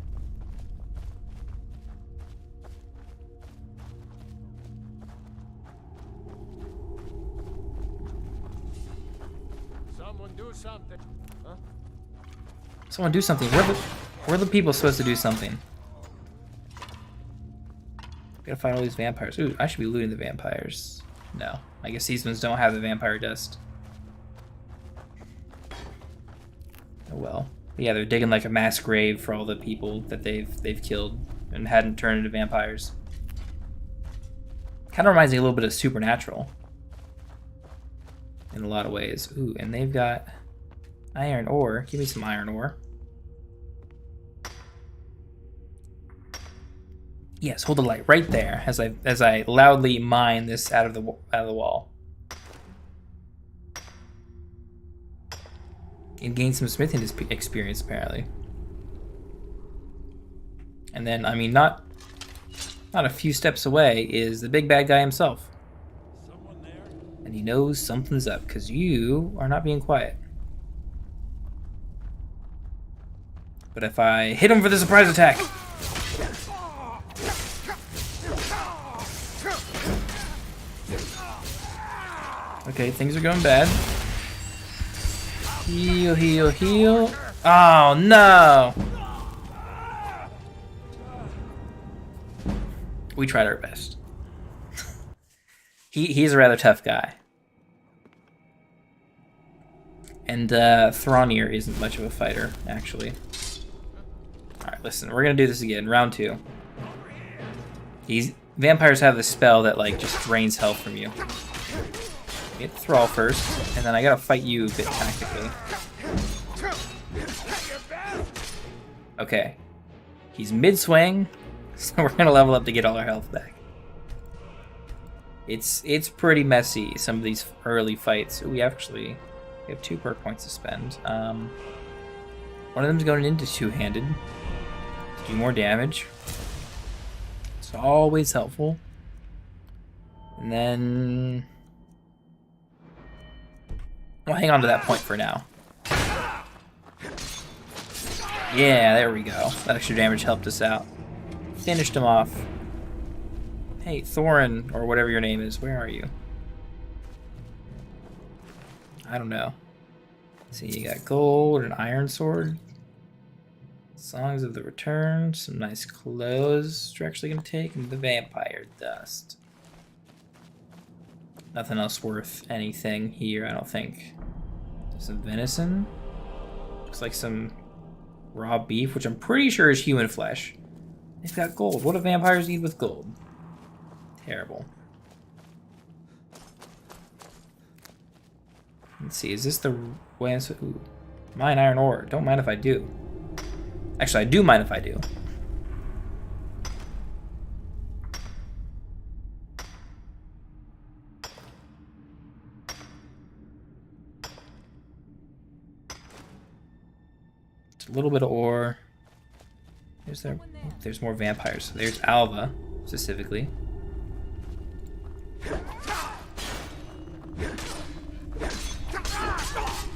someone do something. Huh? Someone do something. Where are the people supposed to do something? Gotta find all these vampires. Ooh, I should be looting the vampires. No, I guess these ones don't have the vampire dust. Oh well. But yeah, they're digging like a mass grave for all the people that they've killed and hadn't turned into vampires. Kind of reminds me a little bit of Supernatural in a lot of ways. Ooh, and they've got iron ore. Give me some iron ore. Yes, hold the light right there as I loudly mine this out of the wall. And gain some smithing experience apparently. And then, I mean, not a few steps away is the big bad guy himself. Someone there? And he knows something's up because you are not being quiet. But if I hit him for the surprise attack. Okay, things are going bad. Heal, heal, heal. Oh no! We tried our best. He's a rather tough guy. And Thronir isn't much of a fighter, actually. Alright, listen, we're gonna do this again. Round 2. These vampires have this spell that like just drains health from you. Get Thrall first, and then I gotta fight you a bit tactically. Okay. He's mid-swing, so we're gonna level up to get all our health back. It's pretty messy, some of these early fights. Ooh, we have 2 perk points to spend. One of them's going into two-handed to do more damage. It's always helpful. And then I'll hang on to that point for now. Yeah, there we go. That extra damage helped us out. Finished him off. Hey, Thorin, or whatever your name is, where are you? I don't know. See, you got gold, an iron sword. Songs of the Return, some nice clothes you're actually going to take, and the vampire dust. Nothing else worth anything here, I don't think. Some venison. Looks like some raw beef, which I'm pretty sure is human flesh. They've got gold. What do vampires eat with gold? Terrible. Let's see, is this the way? Ooh, mine iron ore. Don't mind if I do. Actually, I do mind if I do. It's a little bit of ore. There's more vampires. There's Alva, specifically.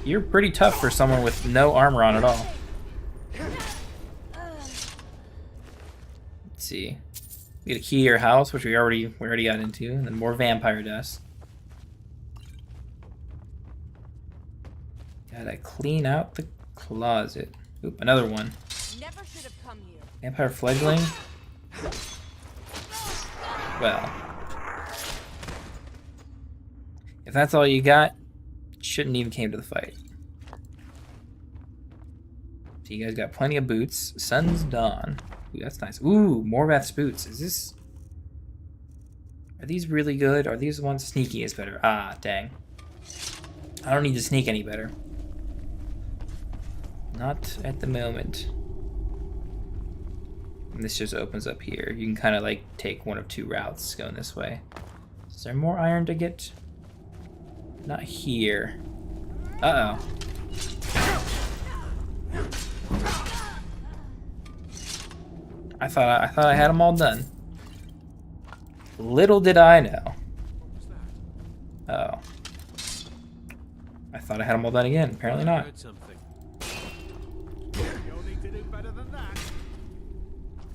You're pretty tough for someone with no armor on at all. Let's see. We get a key to your house, which we already got into, and then more vampire dust. Gotta clean out the closet. Oop, another one. Never should have come here. Vampire fledgling. Well, if that's all you got, shouldn't even came to the fight. So you guys got plenty of boots. Sun's Dawn. Ooh, that's nice. Ooh, Morvath's boots. Is this... Are these really good? Are these the ones sneaking is better? Ah, dang. I don't need to sneak any better. Not at the moment. And this just opens up here. You can kind of like take one of two routes going this way. Is there more iron to get? Not here. Uh-oh. I thought I had them all done. Little did I know. Uh oh. I thought I had them all done again. Apparently not.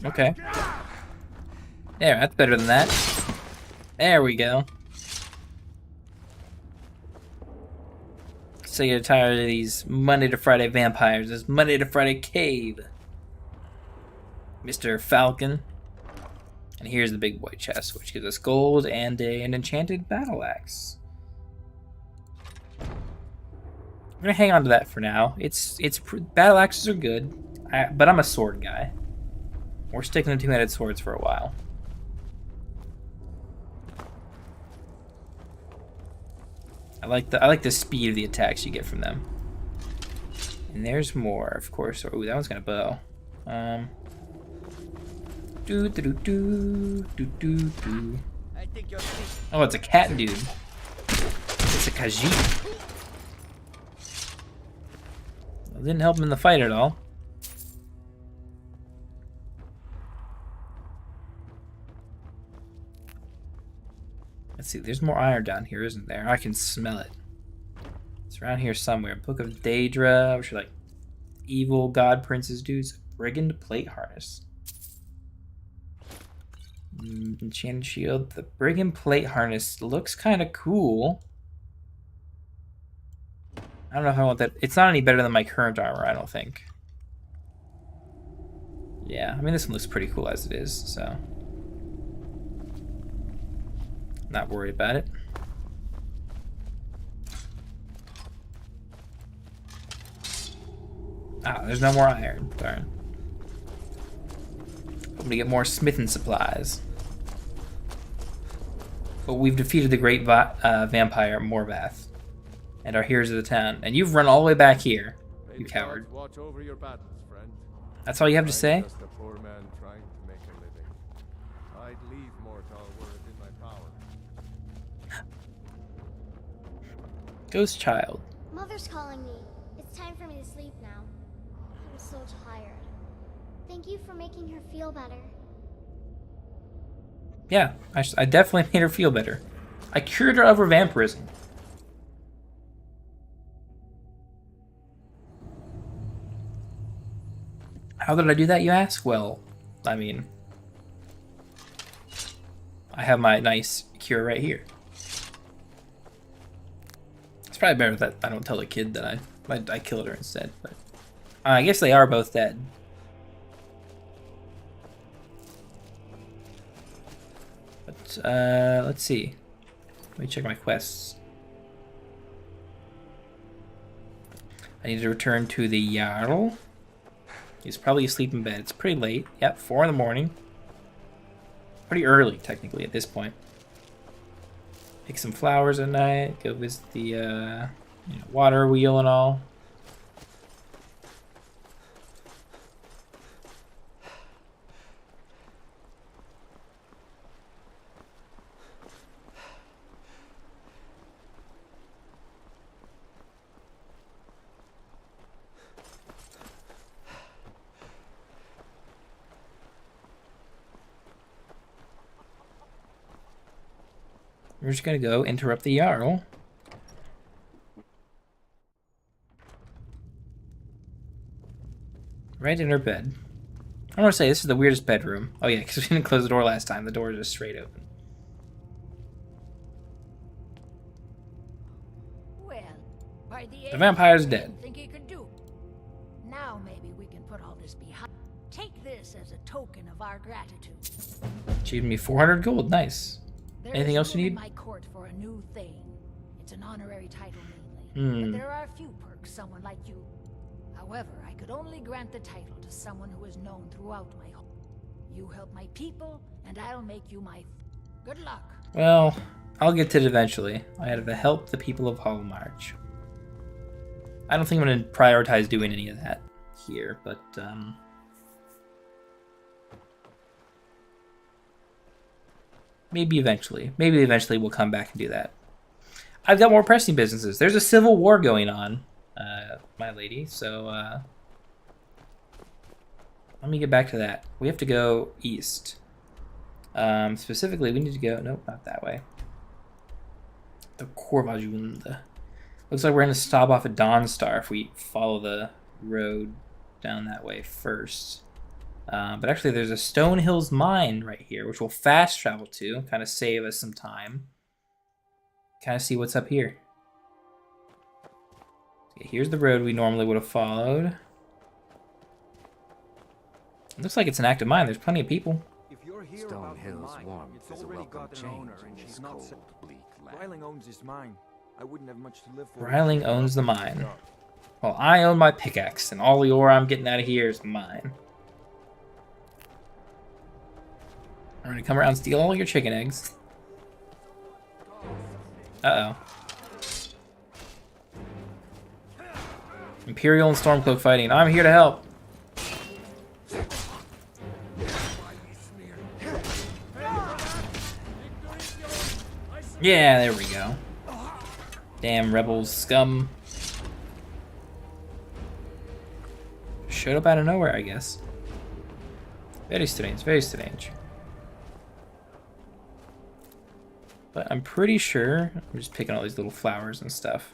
Okay. There, that's better than that. There we go. So you're tired of these Monday to Friday vampires. This Monday to Friday cave. Mr. Falcon. And here's the big boy chest, which gives us gold and an enchanted battle axe. I'm gonna hang on to that for now. Battle axes are good, but I'm a sword guy. We're sticking to two-handed swords for a while. I like the speed of the attacks you get from them. And there's more, of course. Ooh, that one's gonna bow. Oh, it's a cat dude. It's a Khajiit. Well, didn't help him in the fight at all. Let's see, there's more iron down here, isn't there? I can smell it. It's around here somewhere. Book of Daedra, which are like evil god princes dudes. Brigand plate harness. Enchanted shield. The brigand plate harness looks kind of cool. I don't know if I want that. It's not any better than my current armor, I don't think. Yeah, I mean, this one looks pretty cool as it is, so. Not worried about it. Ah, there's no more iron. Darn. Hoping to get more smithing supplies. But we've defeated the great vampire Morvath and our heroes of the town. And you've run all the way back here, you coward. Watch over your battles, friend. That's all you have to say? I'm just a poor man trying to make a living. I'd leave Mortal were it in my power. Ghost child. Mother's calling me. It's time for me to sleep now. I'm so tired. Thank you for making her feel better. Yeah, I definitely made her feel better. I cured her of her vampirism. How did I do that, you ask? Well, I mean, I have my nice cure right here. As probably better that I don't tell the kid that I killed her instead. But I guess they are both dead. But let's see. Let me check my quests. I need to return to the Jarl. He's probably asleep in bed. It's pretty late. Yep, 4 in the morning. Pretty early, technically, at this point. Pick some flowers at night. Go visit the water wheel and all. We're just gonna go interrupt the Jarl. Right in her bed. I want to say this is the weirdest bedroom. Oh yeah, because we didn't close the door last time. The door is just straight open. Well, by The vampire's dead. Think he could do. Now maybe we can put all this behind. Take this as a token of our gratitude. Achieved me 400 gold. Nice. There Anything is else you room need? in my court for a new thing. It's an honorary title mainly, but there are a few perks someone like you. However, I could only grant the title to someone who is known throughout my home. You help my people, and I'll make you my. Good luck. Well, I'll get to it eventually. I had to help the people of Hallmarch. I don't think I'm going to prioritize doing any of that here, but maybe eventually. Maybe eventually we'll come back and do that. I've got more pressing businesses. There's a civil war going on, my lady, so let me get back to that. We have to go east. Specifically, we need to go... Nope, not that way. The Corvajund. Looks like we're going to stop off at Dawnstar if we follow the road down that way first. But actually, there's a Stone Hills mine right here, which we'll fast travel to, kind of save us some time. Kind of see what's up here. Okay, here's the road we normally would have followed. It looks like it's an active mine. There's plenty of people. If you're here Stone about the Hill's mine, warmth it's is a already welcome got an change owner, in and this she's not cold, se- bleak land. Ryling owns this mine. I wouldn't have much to live for. Ryling owns the mine. Well, I own my pickaxe, and all the ore I'm getting out of here is mine. I'm gonna come around and steal all your chicken eggs. Uh-oh. Imperial and Stormcloak fighting. I'm here to help. Yeah, there we go. Damn rebels, scum. Showed up out of nowhere, I guess. Very strange, very strange. But I'm pretty sure... I'm just picking all these little flowers and stuff.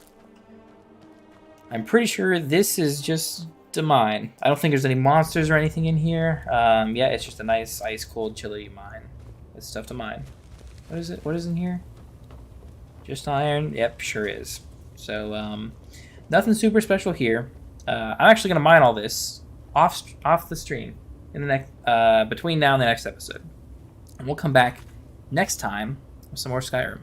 I'm pretty sure this is just a mine. I don't think there's any monsters or anything in here. Yeah, it's just a nice, ice-cold, chilly mine. With stuff to mine. What is it? What is in here? Just iron? Yep, sure is. So, nothing super special here. I'm actually going to mine all this off the stream in the next between now and the next episode. And we'll come back next time with some more Skyrim.